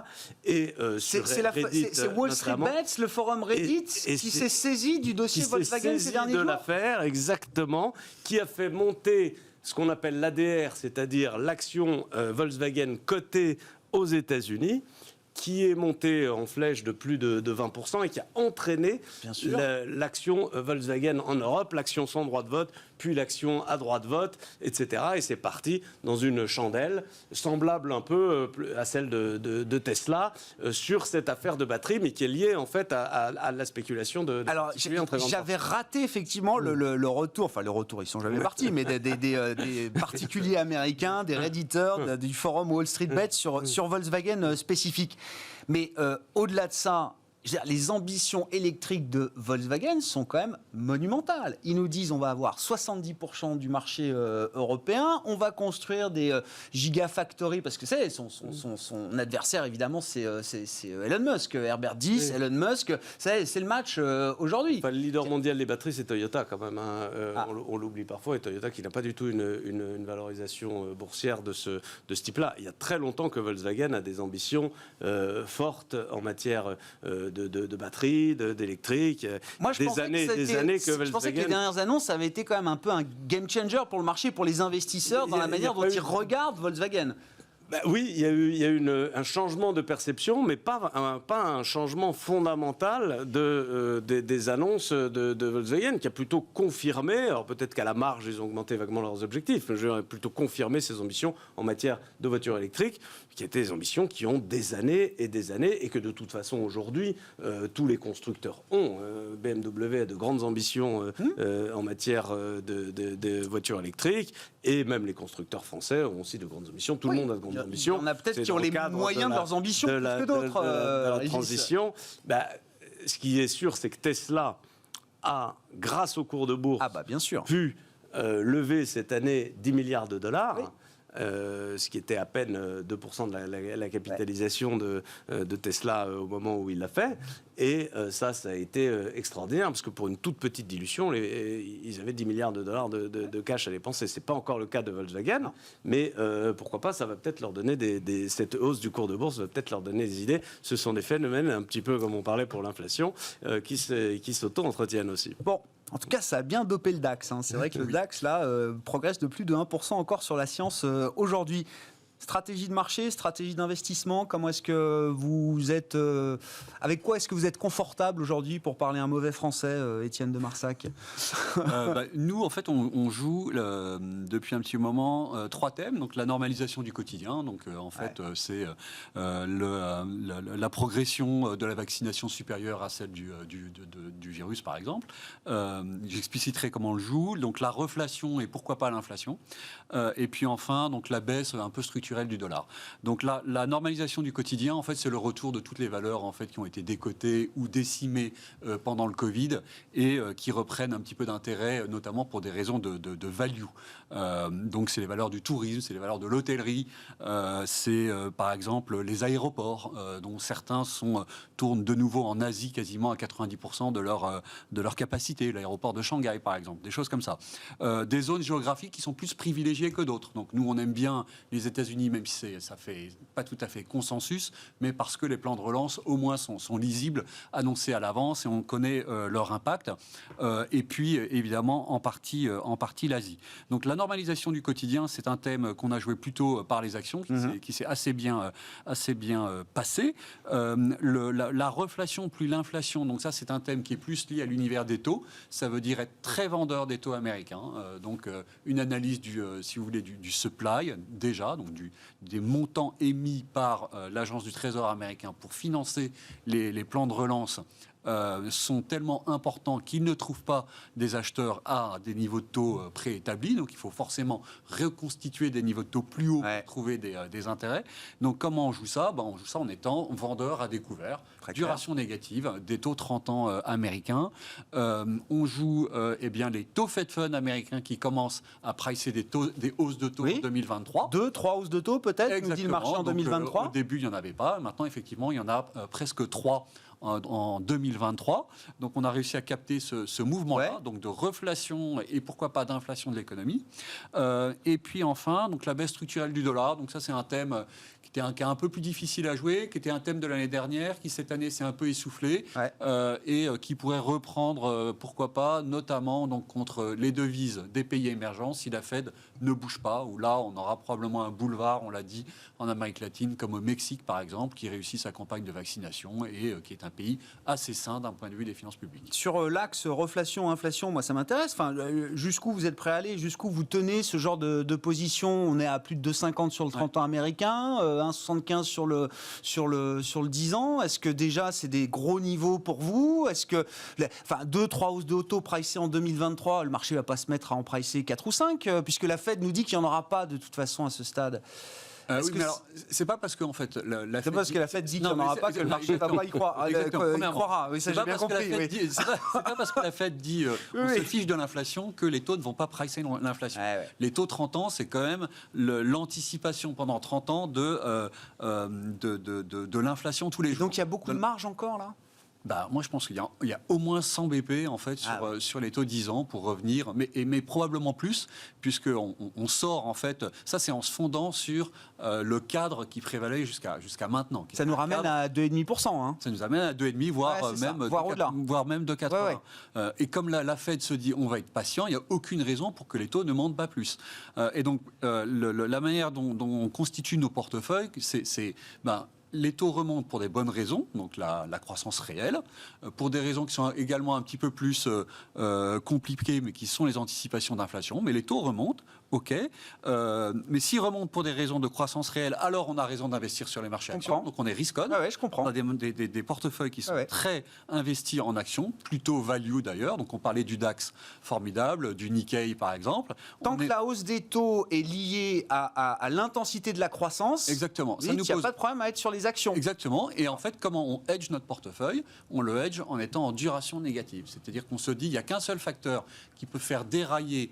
Et c'est Wall Street Bets, le forum Reddit, qui s'est saisi du dossier Volkswagen ces derniers jours. De l'affaire, exactement, qui a fait monter ce qu'on appelle l'ADR, c'est-à-dire l'action Volkswagen cotée aux États-Unis, qui est monté en flèche de plus de 20% et qui a entraîné l'action Volkswagen en Europe, l'action sans droit de vote, puis l'action à droit de vote, etc. Et c'est parti dans une chandelle semblable un peu à celle de Tesla sur cette affaire de batterie, mais qui est liée en fait à la spéculation de Alors, j'avais raté effectivement le retour, enfin le retour, ils sont jamais partis, mais des particuliers américains, des redditeurs du forum Wall Street Bets sur Volkswagen spécifique. Mais au-delà de ça, je veux dire, les ambitions électriques de Volkswagen sont quand même monumentales. Ils nous disent on va avoir 70% du marché européen, on va construire des gigafactories, parce que c'est son adversaire évidemment c'est Elon Musk, Herbert Diess, Elon Musk, c'est le match aujourd'hui. Enfin, le leader mondial des batteries, c'est Toyota quand même. Hein. On l'oublie parfois, et Toyota qui n'a pas du tout une valorisation boursière de ce type-là. Il y a très longtemps que Volkswagen a des ambitions fortes en matière de batteries, d'électrique. Moi, je pensais que les dernières annonces avaient été quand même un peu un game changer pour le marché, pour les investisseurs, dans la manière dont ils regardent Volkswagen. Oui, il y a eu un changement de perception, mais pas un changement fondamental des annonces de Volkswagen, qui a plutôt confirmé, alors peut-être qu'à la marge, ils ont augmenté vaguement leurs objectifs, mais je dirais plutôt confirmé ses ambitions en matière de voitures électriques, qui étaient des ambitions qui ont des années, et que de toute façon, aujourd'hui, tous les constructeurs ont. BMW a de grandes ambitions en matière de voitures électriques, et même les constructeurs français ont aussi de grandes ambitions. Tout le monde a de grandes ambitions. Il y en a peut-être qui ont les moyens de leurs ambitions plus que d'autres. De la transition. Ce qui est sûr, c'est que Tesla a, grâce au cours de bourse, bien sûr, pu lever cette année 10 milliards de dollars. Oui. Ce qui était à peine 2% de la capitalisation de Tesla au moment où il l'a fait. Et ça a été extraordinaire, parce que pour une toute petite dilution, ils avaient 10 milliards de dollars de cash à dépenser. Ce n'est pas encore le cas de Volkswagen, mais pourquoi pas, ça va peut-être leur donner cette hausse du cours de bourse va peut-être leur donner des idées. Ce sont des phénomènes, un petit peu comme on parlait pour l'inflation, qui s'auto-entretiennent aussi. Bon. En tout cas, ça a bien dopé le DAX. C'est vrai que le DAX, là, progresse de plus de 1% encore sur la séance aujourd'hui. Stratégie de marché, stratégie d'investissement, comment est-ce que vous êtes... avec quoi est-ce que vous êtes confortable aujourd'hui, pour parler un mauvais français, Étienne de Marsac? Nous, en fait, on joue depuis un petit moment 3 thèmes. Donc, la normalisation du quotidien. Donc, en fait, c'est la progression de la vaccination supérieure à celle du virus, par exemple. J'expliciterai comment on le joue. Donc, la reflation et pourquoi pas l'inflation. Et puis, enfin, donc, la baisse un peu structurelle du dollar. Donc la normalisation du quotidien, en fait, c'est le retour de toutes les valeurs en fait qui ont été décotées ou décimées pendant le Covid et qui reprennent un petit peu d'intérêt, notamment pour des raisons de value. Donc c'est les valeurs du tourisme, c'est les valeurs de l'hôtellerie, c'est par exemple les aéroports dont certains tournent de nouveau en Asie quasiment à 90% de leur capacité. L'aéroport de Shanghai, par exemple, des choses comme ça. Des zones géographiques qui sont plus privilégiées que d'autres. Donc nous, on aime bien les États-Unis, même si ça fait pas tout à fait consensus, mais parce que les plans de relance, au moins, sont lisibles, annoncés à l'avance, et on connaît leur impact. Et puis, évidemment, en partie l'Asie. Donc, la normalisation du quotidien, c'est un thème qu'on a joué plutôt par les actions, qui s'est assez bien passé. La reflation plus l'inflation, donc ça, c'est un thème qui est plus lié à l'univers des taux. Ça veut dire être très vendeur des taux américains. Donc, une analyse si vous voulez, du supply, déjà, donc des montants émis par l'agence du Trésor américain pour financer les plans de relance sont tellement importants qu'ils ne trouvent pas des acheteurs à des niveaux de taux préétablis. Donc, il faut forcément reconstituer des niveaux de taux plus hauts pour trouver des intérêts. Donc, comment on joue ça? On joue ça en étant vendeur à découvert, duration négative, des taux 30 ans américains. On joue les taux Fed Fund américains qui commencent à pricer des hausses de taux en 2023. 2-3 hausses de taux peut-être, nous dit le marché en 2023. Au début, il n'y en avait pas. Maintenant, effectivement, il y en a presque 3 en 2023. Donc, on a réussi à capter ce mouvement-là, donc de reflation et pourquoi pas d'inflation de l'économie. Et puis, enfin, donc la baisse structurelle du dollar. Donc, ça, c'est un thème qui est un peu plus difficile à jouer, qui était un thème de l'année dernière, qui cette année s'est un peu essoufflé et qui pourrait reprendre, pourquoi pas, notamment donc, contre les devises des pays émergents, si la Fed ne bouge pas, où là, on aura probablement un boulevard, on l'a dit, en Amérique latine, comme au Mexique, par exemple, qui réussit sa campagne de vaccination et qui est un pays assez sain d'un point de vue des finances publiques. Sur l'axe reflation-inflation, moi, ça m'intéresse. Enfin, jusqu'où vous êtes prêt à aller? Jusqu'où vous tenez ce genre de position? On est à plus de 2,50 sur le 30 ans américain, 1,75 sur le 10 ans. Est-ce que déjà, c'est des gros niveaux pour vous? Est-ce que 2-3 hausses de taux pricées en 2023, le marché ne va pas se mettre à en pricer 4 ou 5, puisque la Fed nous dit qu'il n'y en aura pas de toute façon à ce stade? Oui, mais alors, c'est pas parce que en fait, la C'est parce que la Fed dit qu'il n'y en aura pas que le marché ne va pas y croire. Il croira. Oui, ça j'ai bien compris. C'est pas parce que la Fed dit on se fiche de l'inflation que les taux ne vont pas pricer l'inflation. Les taux 30 ans, c'est quand même l'anticipation pendant 30 ans de l'inflation tous les jours. Donc il y a beaucoup de marge encore là. Moi, je pense qu'il y a au moins 100 BP en fait sur les taux 10 ans pour revenir, mais probablement plus, puisqu'on sort en fait. Ça, c'est en se fondant sur le cadre qui prévalait jusqu'à maintenant. Ça nous ramène à 2,5%. Hein. Ça nous amène à 2,5, voire même de 80. Et comme la Fed se dit, on va être patient, il n'y a aucune raison pour que les taux ne montent pas plus. Et donc, la manière dont on constitue nos portefeuilles, c'est les taux remontent pour des bonnes raisons, donc la croissance réelle, pour des raisons qui sont également un petit peu plus compliquées, mais qui sont les anticipations d'inflation. Mais les taux remontent, ok. Mais s'ils remontent pour des raisons de croissance réelle, alors on a raison d'investir sur les marchés actions. Donc on est risk-on. Je comprends. On a des portefeuilles qui sont très investis en actions, plutôt value d'ailleurs. Donc on parlait du DAX formidable, du Nikkei par exemple. Tant que la hausse des taux est liée à l'intensité de la croissance, exactement. Il n'y a pas de problème à être sur les actions. Exactement. Et en fait, comment on hedge notre portefeuille? On le hedge en étant en duration négative. C'est-à-dire qu'on se dit, il n'y a qu'un seul facteur qui peut faire dérailler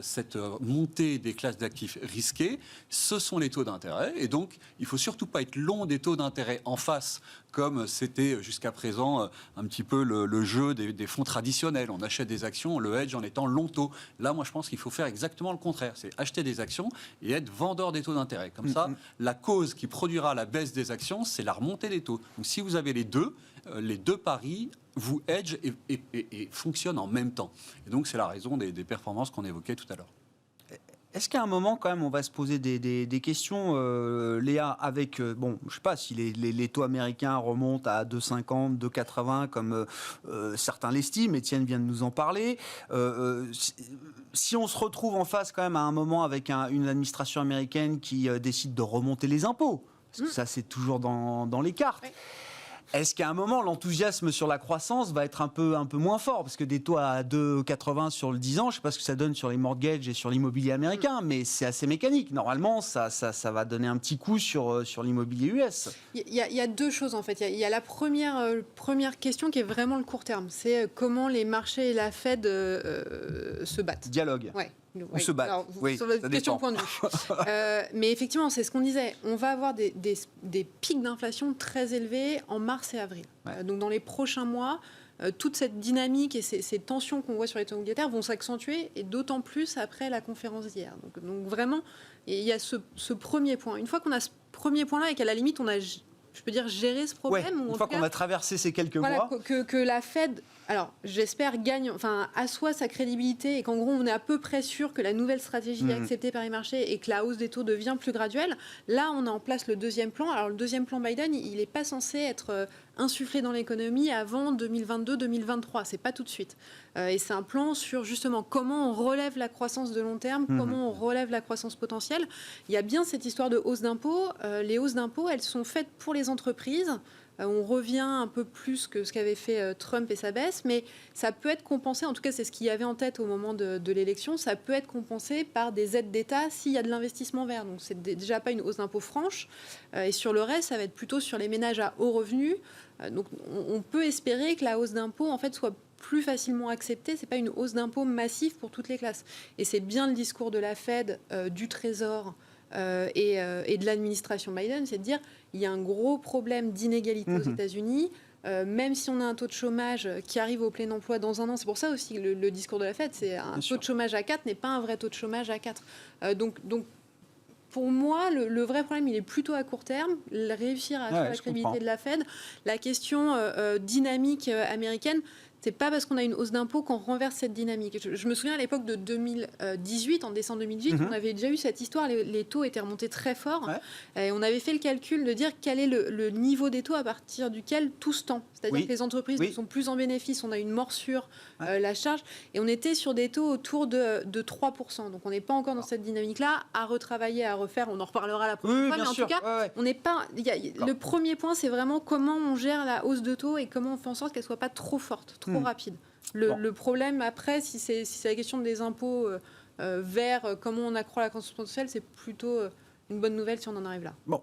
cette montée des classes d'actifs risquées, ce sont les taux d'intérêt. Et donc, il ne faut surtout pas être long des taux d'intérêt en face, comme c'était jusqu'à présent un petit peu le jeu des fonds traditionnels. On achète des actions, on le hedge en étant long taux. Là, moi, je pense qu'il faut faire exactement le contraire. C'est acheter des actions et être vendeur des taux d'intérêt. Comme ça, la cause qui produira la baisse des actions, c'est la remontée des taux. Donc, si vous avez les deux paris vous hedge et fonctionne en même temps. Et donc, c'est la raison des performances qu'on évoquait tout à l'heure. Est-ce qu'à un moment, quand même, on va se poser des questions, Léa, avec, je ne sais pas si les taux américains remontent à 2,50, 2,80, comme certains l'estiment, Étienne vient de nous en parler. Si on se retrouve en face, quand même, à un moment, avec une administration américaine qui décide de remonter les impôts, parce que ça, c'est toujours dans les cartes. Oui. Est-ce qu'à un moment, l'enthousiasme sur la croissance va être un peu moins fort? Parce que des taux à 2,80 sur le 10 ans, je ne sais pas ce que ça donne sur les mortgages et sur l'immobilier américain, mais c'est assez mécanique. Normalement, ça va donner un petit coup sur l'immobilier US. Il y a deux choses, en fait. Il y a la première question qui est vraiment le court terme. C'est comment les marchés et la Fed se battent. Dialogue. Ouais. Ou se battre. Alors, sur votre question point de vue. Mais effectivement, c'est ce qu'on disait. On va avoir des pics d'inflation très élevés en mars et avril. Donc dans les prochains mois, toute cette dynamique et ces tensions qu'on voit sur les taux obligataires vont s'accentuer, et d'autant plus après la conférence d'hier. Donc vraiment, il y a ce premier point. Une fois qu'on a ce premier point-là et qu'à la limite, on a, je peux dire, géré ce problème. Une fois qu'on a traversé ces quelques mois. Que la Fed, alors j'espère, assoit sa crédibilité, et qu'en gros on est à peu près sûr que la nouvelle stratégie est acceptée par les marchés et que la hausse des taux devient plus graduelle. Là, on a en place le deuxième plan. Alors le deuxième plan Biden, il n'est pas censé être insufflé dans l'économie avant 2022-2023. C'est pas tout de suite. Et c'est un plan sur justement comment on relève la croissance de long terme, comment on relève la croissance potentielle. Il y a bien cette histoire de hausse d'impôts. Les hausses d'impôts, elles sont faites pour les entreprises. On revient un peu plus que ce qu'avait fait Trump et sa baisse, mais ça peut être compensé, en tout cas c'est ce qu'il y avait en tête au moment de l'élection, ça peut être compensé par des aides d'État s'il y a de l'investissement vert. Donc c'est déjà pas une hausse d'impôt franche. Et sur le reste, ça va être plutôt sur les ménages à haut revenu. Donc on peut espérer que la hausse d'impôt en fait soit plus facilement acceptée. C'est pas une hausse d'impôt massive pour toutes les classes. Et c'est bien le discours de la Fed, du Trésor, et de l'administration Biden, c'est de dire il y a un gros problème d'inégalité aux États-Unis. Même si on a un taux de chômage qui arrive au plein emploi dans un an, c'est pour ça aussi que le discours de la Fed, c'est un taux de chômage à 4 n'est pas un vrai taux de chômage à 4. Donc pour moi, le vrai problème, il est plutôt à court terme, réussir à assurer la crédibilité de la Fed. La question dynamique américaine, c'est pas parce qu'on a une hausse d'impôt qu'on renverse cette dynamique. Je me souviens à l'époque de 2018, en décembre 2018, on avait déjà eu cette histoire, les taux étaient remontés très fort, et on avait fait le calcul de dire quel est le niveau des taux à partir duquel tout se tend. C'est-à-dire que les entreprises ne sont plus en bénéfice, on a une morsure, la charge, et on était sur des taux autour de 3%. Donc on n'est pas encore dans cette dynamique-là, à retravailler, à refaire, on en reparlera la prochaine fois, mais en tout cas, on n'est pas... Le premier point, c'est vraiment comment on gère la hausse de taux et comment on fait en sorte qu'elle ne soit pas trop forte, trop rapide. Le problème après, si c'est la question des impôts verts, comment on accroît la croissance potentielle, c'est plutôt une bonne nouvelle si on en arrive là. Bon.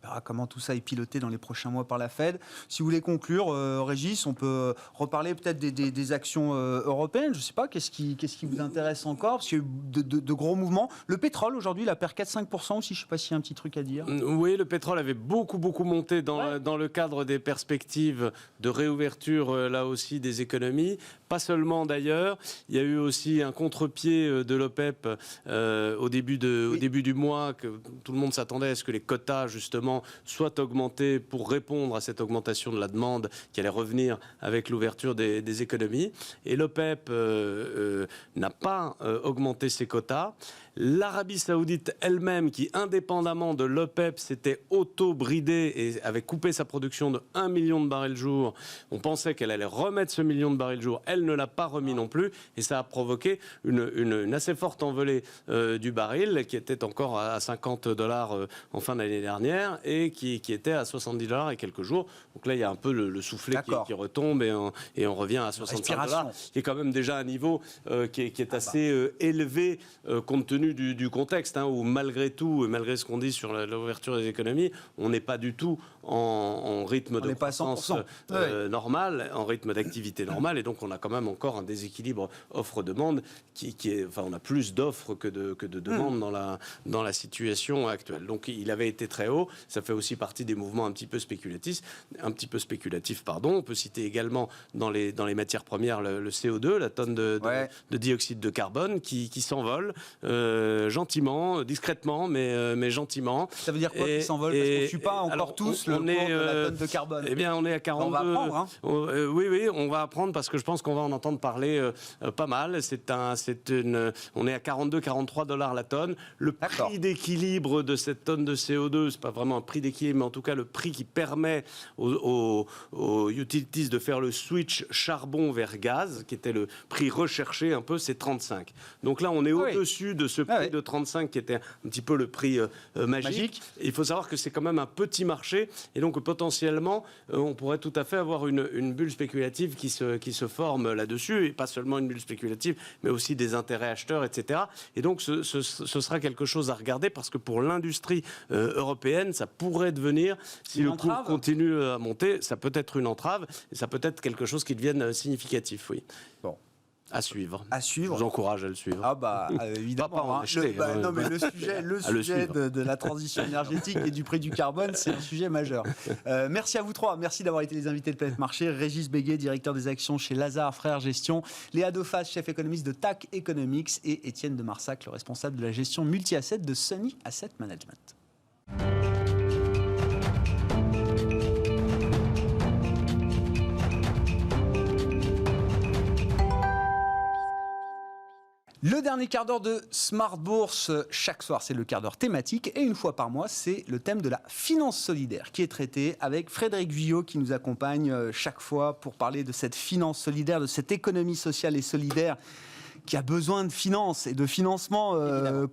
On verra comment tout ça est piloté dans les prochains mois par la Fed. Si vous voulez conclure, Régis, on peut reparler peut-être des actions européennes. Je ne sais pas, qu'est-ce qui vous intéresse encore? Parce qu'il y a eu de gros mouvements. Le pétrole, aujourd'hui, il a perdu 4-5% aussi. Je ne sais pas s'il y a un petit truc à dire. Oui, le pétrole avait beaucoup monté dans le cadre des perspectives de réouverture, là aussi, des économies. Pas seulement d'ailleurs. Il y a eu aussi un contre-pied de l'OPEP au début du mois, que tout le monde s'attendait à ce que les quotas, justement, soient augmentés pour répondre à cette augmentation de la demande qui allait revenir avec l'ouverture des économies. Et l'OPEP n'a pas augmenté ses quotas. L'Arabie Saoudite elle-même, qui indépendamment de l'OPEP s'était auto-bridée et avait coupé sa production de 1 million de barils jour, on pensait qu'elle allait remettre ce million de barils jour. Elle ne l'a pas remis non plus et ça a provoqué une assez forte envolée du baril qui était encore à $50 en fin d'année dernière et qui était à $70 et quelques jours. Donc là, il y a un peu le soufflet qui retombe et on revient à $65, qui est quand même déjà un niveau qui est assez élevé compte tenu du contexte, où malgré tout, et malgré ce qu'on dit sur l'ouverture des économies, on n'est pas du tout en rythme de croissance normal, en rythme d'activité normale, et donc on a quand même encore un déséquilibre offre-demande qui est, enfin, on a plus d'offres que de demandes dans la situation actuelle. Donc il avait été très haut. Ça fait aussi partie des mouvements un petit peu spéculatifs. On peut citer également dans les matières premières le CO2, la tonne de dioxyde de carbone qui s'envole. Gentiment, discrètement, mais gentiment. Ça veut dire quoi qu'il s'envole? Parce qu'on ne suit pas encore tous le cours de la tonne de carbone. Eh bien, on est à 42. On va apprendre. Oui, on va apprendre parce que je pense qu'on va en entendre parler pas mal. On est à 42-43 $ la tonne. Le prix d'équilibre de cette tonne de CO2, c'est pas vraiment un prix d'équilibre, mais en tout cas le prix qui permet aux utilities de faire le switch charbon vers gaz, qui était le prix recherché un peu, c'est 35. Donc là, on est au-dessus de ce prix de 35 qui était un petit peu le prix magique. Et il faut savoir que c'est quand même un petit marché et donc potentiellement on pourrait tout à fait avoir une bulle spéculative qui se forme là-dessus, et pas seulement une bulle spéculative mais aussi des intérêts acheteurs, etc. Et donc ce sera quelque chose à regarder parce que pour l'industrie européenne, ça pourrait devenir, si le cours continue à monter, ça peut être une entrave et ça peut être quelque chose qui devienne significatif, oui. Bon. À suivre. Je vous encourage à le suivre. Ah bah évidemment. Pas en acheter, non mais le sujet de la transition énergétique et du prix du carbone, c'est un sujet majeur. Merci à vous trois. Merci d'avoir été les invités de Planète Marché. Régis Béguet, directeur des actions chez Lazare Frères Gestion. Léa Dauphas, chef économiste de TAC Economics. Et Étienne de Marsac, le responsable de la gestion multi-asset de Sunny Asset Management. Le dernier quart d'heure de Smart Bourse, chaque soir, c'est le quart d'heure thématique. Et une fois par mois, c'est le thème de la finance solidaire qui est traité avec Frédéric Vuillot qui nous accompagne chaque fois pour parler de cette finance solidaire, de cette économie sociale et solidaire qui a besoin de finances et de financement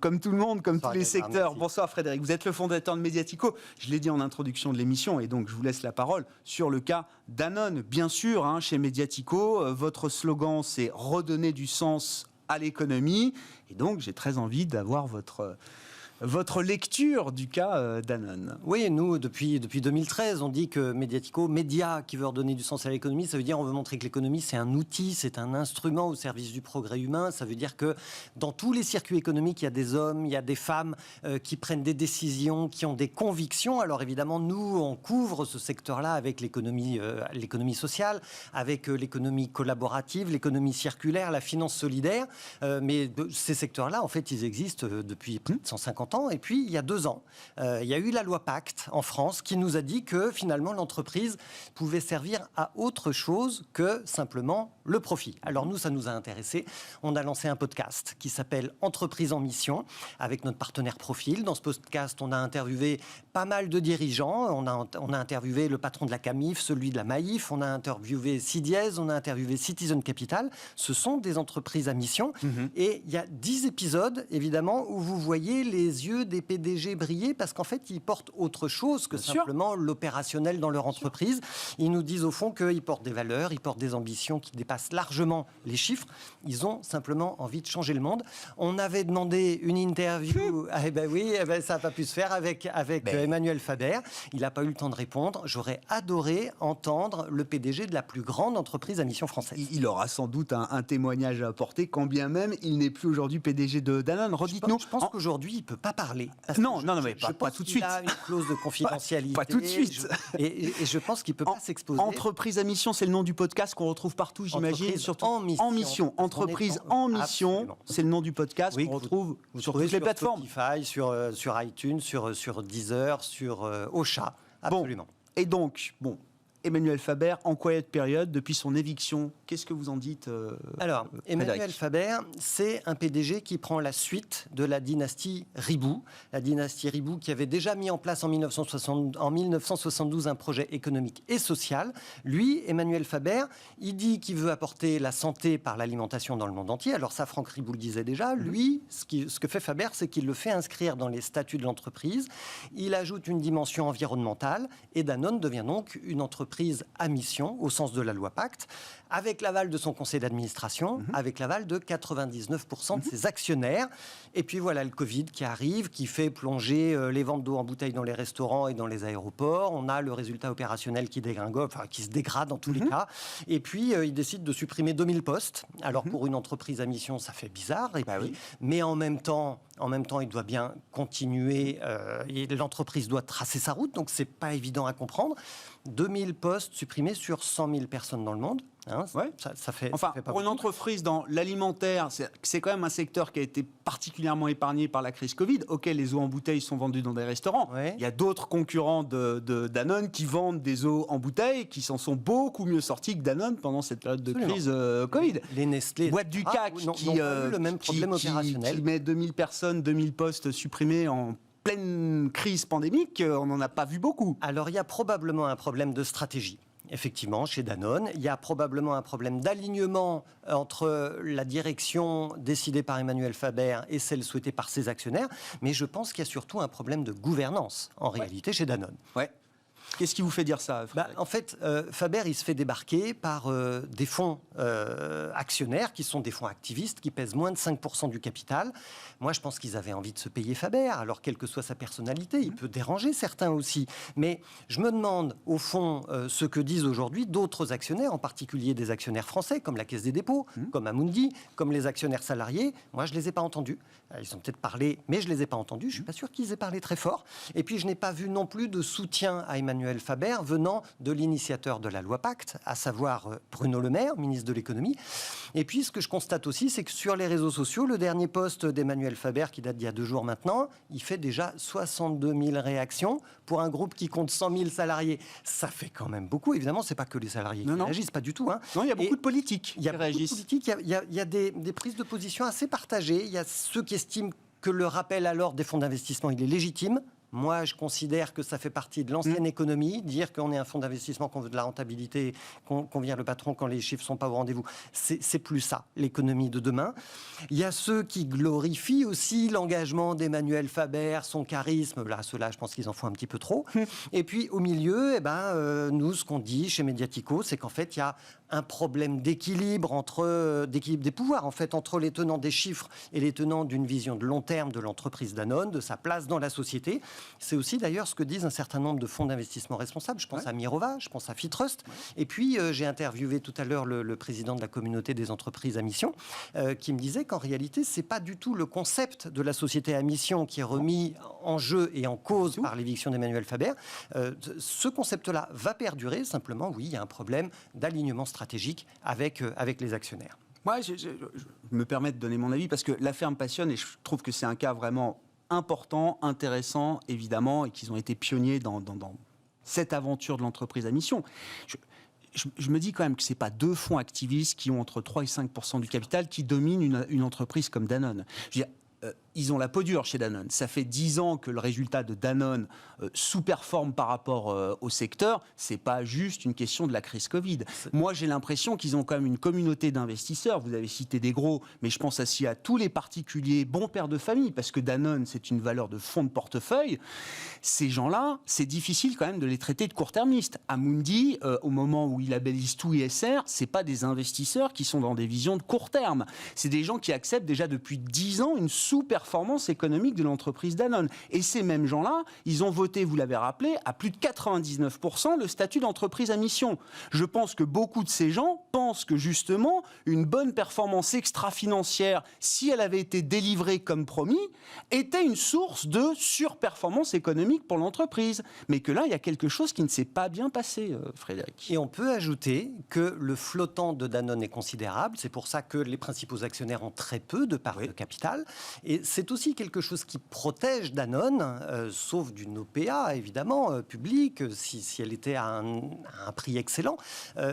comme tout le monde, comme tous les secteurs. Bonsoir Frédéric, vous êtes le fondateur de Mediatico. Je l'ai dit en introduction de l'émission et donc je vous laisse la parole sur le cas Danone. Bien sûr, chez Mediatico, votre slogan c'est « Redonner du sens à l'économie ». Et donc j'ai très envie d'avoir votre lecture du cas Danone. Oui, nous, depuis 2013, on dit que Mediatico, média qui veut redonner du sens à l'économie, ça veut dire on veut montrer que l'économie, c'est un outil, c'est un instrument au service du progrès humain. Ça veut dire que dans tous les circuits économiques, il y a des hommes, il y a des femmes qui prennent des décisions, qui ont des convictions. Alors évidemment, nous, on couvre ce secteur-là avec l'économie sociale, avec l'économie collaborative, l'économie circulaire, la finance solidaire. Mais ces secteurs-là, en fait, ils existent depuis près de 150 ans. Et puis, il y a 2 ans, il y a eu la loi Pacte en France qui nous a dit que finalement l'entreprise pouvait servir à autre chose que simplement le profit. Alors nous, ça nous a intéressés. On a lancé un podcast qui s'appelle Entreprise en mission avec notre partenaire Profil. Dans ce podcast, on a interviewé pas mal de dirigeants. On a interviewé le patron de la Camif, celui de la Maïf. On a interviewé Sidiez, on a interviewé Citizen Capital. Ce sont des entreprises à mission. Et il y a 10 épisodes, évidemment, où vous voyez les yeux des PDG briller parce qu'en fait, ils portent autre chose que simplement l'opérationnel dans leur entreprise. Ils nous disent au fond qu'ils portent des valeurs, ils portent des ambitions qui dépassent dépasse largement les chiffres. Ils ont simplement envie de changer le monde. On avait demandé une interview, ça n'a pas pu se faire avec Emmanuel Faber. Il n'a pas eu le temps de répondre. J'aurais adoré entendre le PDG de la plus grande entreprise à mission française. Il aura sans doute un témoignage à apporter, quand bien même il n'est plus aujourd'hui PDG de Danone. Redites-nous. Je pense qu'aujourd'hui, il ne peut pas parler. Non, mais pas tout de suite. Il a une clause de confidentialité. Pas tout de suite. Et je pense qu'il ne peut pas s'exposer. Entreprise à mission, c'est le nom du podcast qu'on retrouve partout, j'imagine. Surtout en mission. Entreprise en mission, Absolument. c'est le nom du podcast qu'on retrouve sur toutes les plateformes. Spotify, sur iTunes, sur Deezer, sur Ocha. Absolument. Et donc, Emmanuel Faber, en quiet période, depuis son éviction, qu'est-ce que vous en dites Alors, Emmanuel Faber, c'est un PDG qui prend la suite de la dynastie Ribou. La dynastie Ribou qui avait déjà mis en place en 1972 un projet économique et social. Lui, Emmanuel Faber, il dit qu'il veut apporter la santé par l'alimentation dans le monde entier. Alors ça, Franck Ribou le disait déjà. Lui, ce que fait Faber, c'est qu'il le fait inscrire dans les statuts de l'entreprise. Il ajoute une dimension environnementale et Danone devient donc une entreprise à mission, au sens de la loi Pacte, avec l'aval de son conseil d'administration, avec l'aval de 99% de ses actionnaires. Et puis voilà le Covid qui arrive, qui fait plonger les ventes d'eau en bouteille dans les restaurants et dans les aéroports. On a le résultat opérationnel qui dégringole, qui se dégrade dans tous les cas. Et puis, il décide de supprimer 2000 postes. Alors, pour une entreprise à mission, ça fait bizarre. Mais en même temps, il doit bien continuer. Et l'entreprise doit tracer sa route, donc c'est pas évident à comprendre. 2000 postes supprimés sur 100 000 personnes dans le monde. Ça fait pour beaucoup. Une entreprise dans l'alimentaire, c'est quand même un secteur qui a été particulièrement épargné par la crise Covid. Ok, les eaux en bouteille sont vendues dans des restaurants. Il y a d'autres concurrents de Danone qui vendent des eaux en bouteille, qui s'en sont beaucoup mieux sortis que Danone pendant cette période de crise Covid. Les Nestlé, Boîte du CAC qui le même problème opérationnel. Qui met 2000 personnes, 2000 postes supprimés en pleine crise pandémique, on n'en a pas vu beaucoup. Alors, il y a probablement un problème de stratégie. Effectivement, chez Danone, il y a probablement un problème d'alignement entre la direction décidée par Emmanuel Faber et celle souhaitée par ses actionnaires, mais je pense qu'il y a surtout un problème de gouvernance, en réalité, chez Danone. Qu'est-ce qui vous fait dire ça, Frédéric ? En fait, Faber, il se fait débarquer par des fonds actionnaires, qui sont des fonds activistes, qui pèsent moins de 5% du capital. Moi, je pense qu'ils avaient envie de se payer Faber, alors quelle que soit sa personnalité, il peut déranger certains aussi. Mais je me demande, au fond, ce que disent aujourd'hui d'autres actionnaires, en particulier des actionnaires français, comme la Caisse des dépôts, comme Amundi, comme les actionnaires salariés. Moi, je ne les ai pas entendus. Ils ont peut-être parlé, mais je ne les ai pas entendus. Je ne suis pas sûr qu'ils aient parlé très fort. Et puis, je n'ai pas vu non plus de soutien à Emmanuel Faber venant de l'initiateur de la loi Pacte, à savoir Bruno Le Maire, ministre de l'économie. Et puis, ce que je constate aussi, c'est que sur les réseaux sociaux, le dernier post d'Emmanuel Faber, qui date d'il y a 2 jours maintenant, il fait déjà 62 000 réactions pour un groupe qui compte 100 000 salariés. Ça fait quand même beaucoup. Évidemment, ce n'est pas que les salariés qui réagissent, pas du tout. Non, il y a beaucoup de politiques qui réagissent. Il y a des prises de position assez partagées. Il y a ceux qui estiment que le rappel à l'ordre des fonds d'investissement, il est légitime. Moi, je considère que ça fait partie de l'ancienne économie. Dire qu'on est un fonds d'investissement, qu'on veut de la rentabilité, qu'on vire le patron quand les chiffres ne sont pas au rendez-vous, c'est plus ça, l'économie de demain. Il y a ceux qui glorifient aussi l'engagement d'Emmanuel Faber, son charisme. Là, ceux-là, je pense qu'ils en font un petit peu trop. Et puis, au milieu, nous, ce qu'on dit chez Mediatico, c'est qu'en fait, il y a un problème d'équilibre des pouvoirs, en fait, entre les tenants des chiffres et les tenants d'une vision de long terme de l'entreprise Danone, de sa place dans la société. C'est aussi d'ailleurs ce que disent un certain nombre de fonds d'investissement responsables. Je pense à Mirova, je pense à Fitrust. Et puis, j'ai interviewé tout à l'heure le président de la communauté des entreprises à mission, qui me disait qu'en réalité, c'est pas du tout le concept de la société à mission qui est remis en jeu et en cause par l'éviction d'Emmanuel Faber. Ce concept-là va perdurer. Simplement, oui, il y a un problème d'alignement stratégique avec les actionnaires. Moi, je me permets de donner mon avis parce que l'affaire me passionne et je trouve que c'est un cas vraiment important, intéressant, évidemment, et qu'ils ont été pionniers dans cette aventure de l'entreprise à mission. Je me dis quand même que ce n'est pas 2 fonds activistes qui ont entre 3 et 5% du capital qui dominent une entreprise comme Danone. Je veux dire, ils ont la peau dure chez Danone. Ça fait 10 ans que le résultat de Danone sous-performe par rapport au secteur. C'est pas juste une question de la crise Covid. Moi, j'ai l'impression qu'ils ont quand même une communauté d'investisseurs. Vous avez cité des gros, mais je pense aussi à tous les particuliers, bons pères de famille, parce que Danone, c'est une valeur de fonds de portefeuille. Ces gens-là, c'est difficile quand même de les traiter de court-termistes. Amundi, au moment où il labellise tout ISR, c'est pas des investisseurs qui sont dans des visions de court terme. C'est des gens qui acceptent déjà depuis 10 ans une sous-performance économique de l'entreprise Danone. Et ces mêmes gens-là, ils ont voté, vous l'avez rappelé, à plus de 99% le statut d'entreprise à mission. Je pense que beaucoup de ces gens pensent que justement, une bonne performance extra-financière, si elle avait été délivrée comme promis, était une source de surperformance économique pour l'entreprise. Mais que là, il y a quelque chose qui ne s'est pas bien passé, Frédéric. Et on peut ajouter que le flottant de Danone est considérable. C'est pour ça que les principaux actionnaires ont très peu de parts de capital. Et c'est aussi quelque chose qui protège Danone, sauf d'une OPA, évidemment, publique, si elle était à un prix excellent.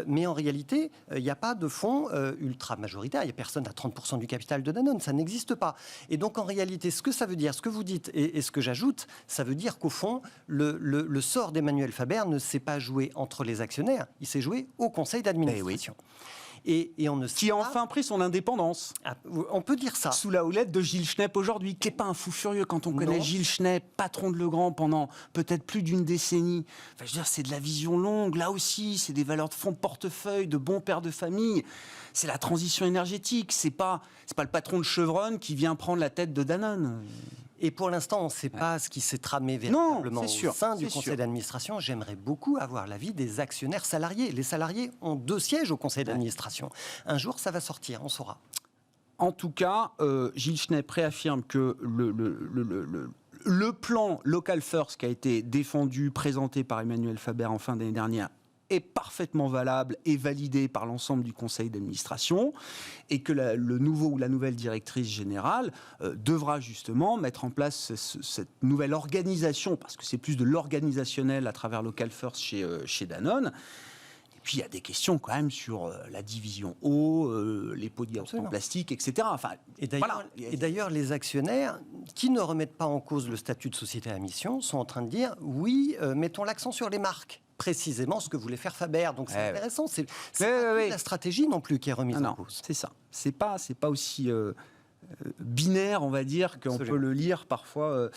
Mais en réalité, il n'y a pas de fonds ultra majoritaires. Il n'y a personne à 30% du capital de Danone. Ça n'existe pas. Et donc, en réalité, ce que ça veut dire, ce que vous dites et ce que j'ajoute, ça veut dire qu'au fond, le sort d'Emmanuel Faber ne s'est pas joué entre les actionnaires, il s'est joué au conseil d'administration. Et on ne qui a enfin pris son indépendance. On peut dire ça. Sous la houlette de Gilles Schnepp aujourd'hui, qui n'est pas un fou furieux quand on connaît Gilles Schnepp, patron de Legrand pendant peut-être plus d'une décennie. Enfin, je veux dire, c'est de la vision longue. Là aussi, c'est des valeurs de fonds de portefeuille, de bons pères de famille. C'est la transition énergétique. C'est pas le patron de Chevron qui vient prendre la tête de Danone. Et pour l'instant, on ne sait pas ce qui s'est tramé véritablement au sein du conseil d'administration. J'aimerais beaucoup avoir l'avis des actionnaires salariés. Les salariés ont 2 sièges au conseil d'administration. Un jour, ça va sortir, on saura. En tout cas, Gilles Schnepp réaffirme que le plan Local First qui a été défendu, présenté par Emmanuel Faber en fin d'année dernière, est parfaitement valable et validé par l'ensemble du conseil d'administration et que le nouveau ou la nouvelle directrice générale devra justement mettre en place cette nouvelle organisation, parce que c'est plus de l'organisationnel à travers Local First chez Danone. Et puis il y a des questions quand même sur la division eau, les pots de yaourt en plastique, etc. Enfin, et d'ailleurs, les actionnaires qui ne remettent pas en cause le statut de société à mission sont en train de dire oui, mettons l'accent sur les marques. Précisément ce que voulait faire Faber. Donc c'est intéressant. C'est pas la stratégie non plus qui est remise en cause. C'est ça. C'est pas aussi binaire, on va dire, qu'on peut le lire parfois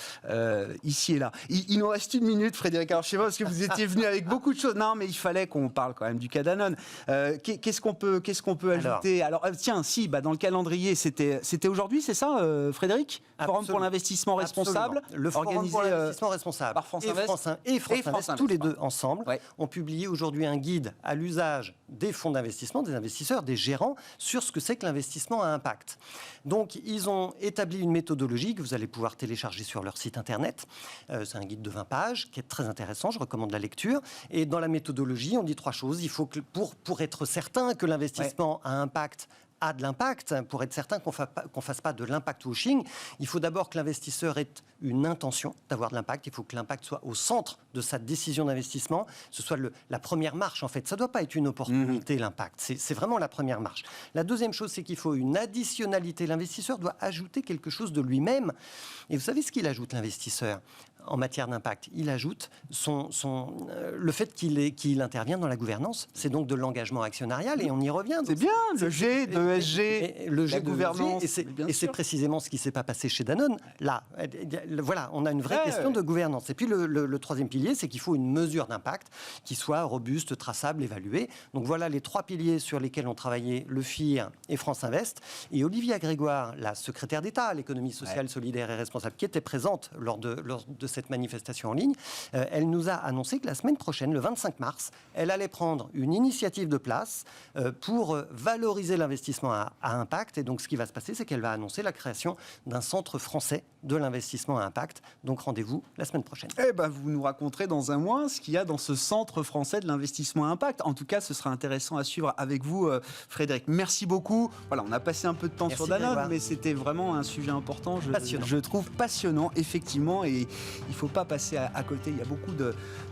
ici et là. Il nous reste 1 minute, Frédéric. Alors, je sais pas, parce que vous étiez venu avec beaucoup de choses. Non, mais il fallait qu'on parle quand même du cas Danone. Qu'est-ce qu'on peut ajouter ? Alors, tiens, dans le calendrier, c'était aujourd'hui, c'est ça, Frédéric ? Forum pour l'investissement responsable. Le Forum pour l'investissement responsable par France Invest et France Invest, tous les deux ensemble, ont publié aujourd'hui un guide à l'usage des fonds d'investissement, des investisseurs, des gérants, sur ce que c'est que l'investissement à impact. Donc, ils ont établi une méthodologie que vous allez pouvoir télécharger sur leur site internet. C'est un guide de 20 pages qui est très intéressant, je recommande la lecture. Et dans la méthodologie, on dit 3 choses. Il faut que, pour être certain que l'investissement à impact a de l'impact, pour être certain qu'on ne fasse pas de l'impact washing, il faut d'abord que l'investisseur ait une intention d'avoir de l'impact. Il faut que l'impact soit au centre de sa décision d'investissement. Ce soit la première marche, en fait. Ça ne doit pas être une opportunité, l'impact. C'est vraiment la première marche. La deuxième chose, c'est qu'il faut une additionnalité. L'investisseur doit ajouter quelque chose de lui-même. Et vous savez ce qu'il ajoute, l'investisseur, en matière d'impact? Il ajoute le fait qu'il intervient dans la gouvernance. C'est donc de l'engagement actionnarial, et on y revient. C'est bien, le G de ESG, le G la de gouvernance. Et c'est précisément ce qui ne s'est pas passé chez Danone. Là, voilà, on a une vraie question de gouvernance. Et puis le troisième pilier, c'est qu'il faut une mesure d'impact qui soit robuste, traçable, évaluée. Donc voilà les 3 piliers sur lesquels ont travaillé le FIR et France Invest. Et Olivia Grégoire, la secrétaire d'État à l'économie sociale, solidaire et responsable, qui était présente lors de cette manifestation en ligne, elle nous a annoncé que la semaine prochaine, le 25 mars, elle allait prendre une initiative de place pour valoriser l'investissement à impact. Et donc, ce qui va se passer, c'est qu'elle va annoncer la création d'un centre français de l'investissement à impact. Donc, rendez-vous la semaine prochaine. Vous nous raconterez dans un mois ce qu'il y a dans ce centre français de l'investissement à impact. En tout cas, ce sera intéressant à suivre avec vous, Frédéric. Merci beaucoup. Voilà, on a passé un peu de temps sur Danone, mais c'était vraiment un sujet important. Je trouve passionnant, effectivement. Et il ne faut pas passer à côté. Il y a beaucoup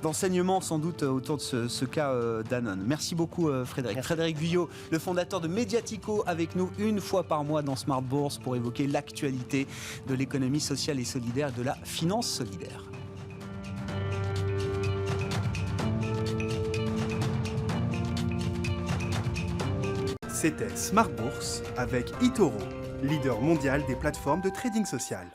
d'enseignements sans doute autour de ce cas Danone. Merci beaucoup Frédéric. Merci. Frédéric Guyot, le fondateur de Mediatico, avec nous une fois par mois dans Smart Bourse pour évoquer l'actualité de l'économie sociale et solidaire et de la finance solidaire. C'était Smart Bourse avec eToro, leader mondial des plateformes de trading social.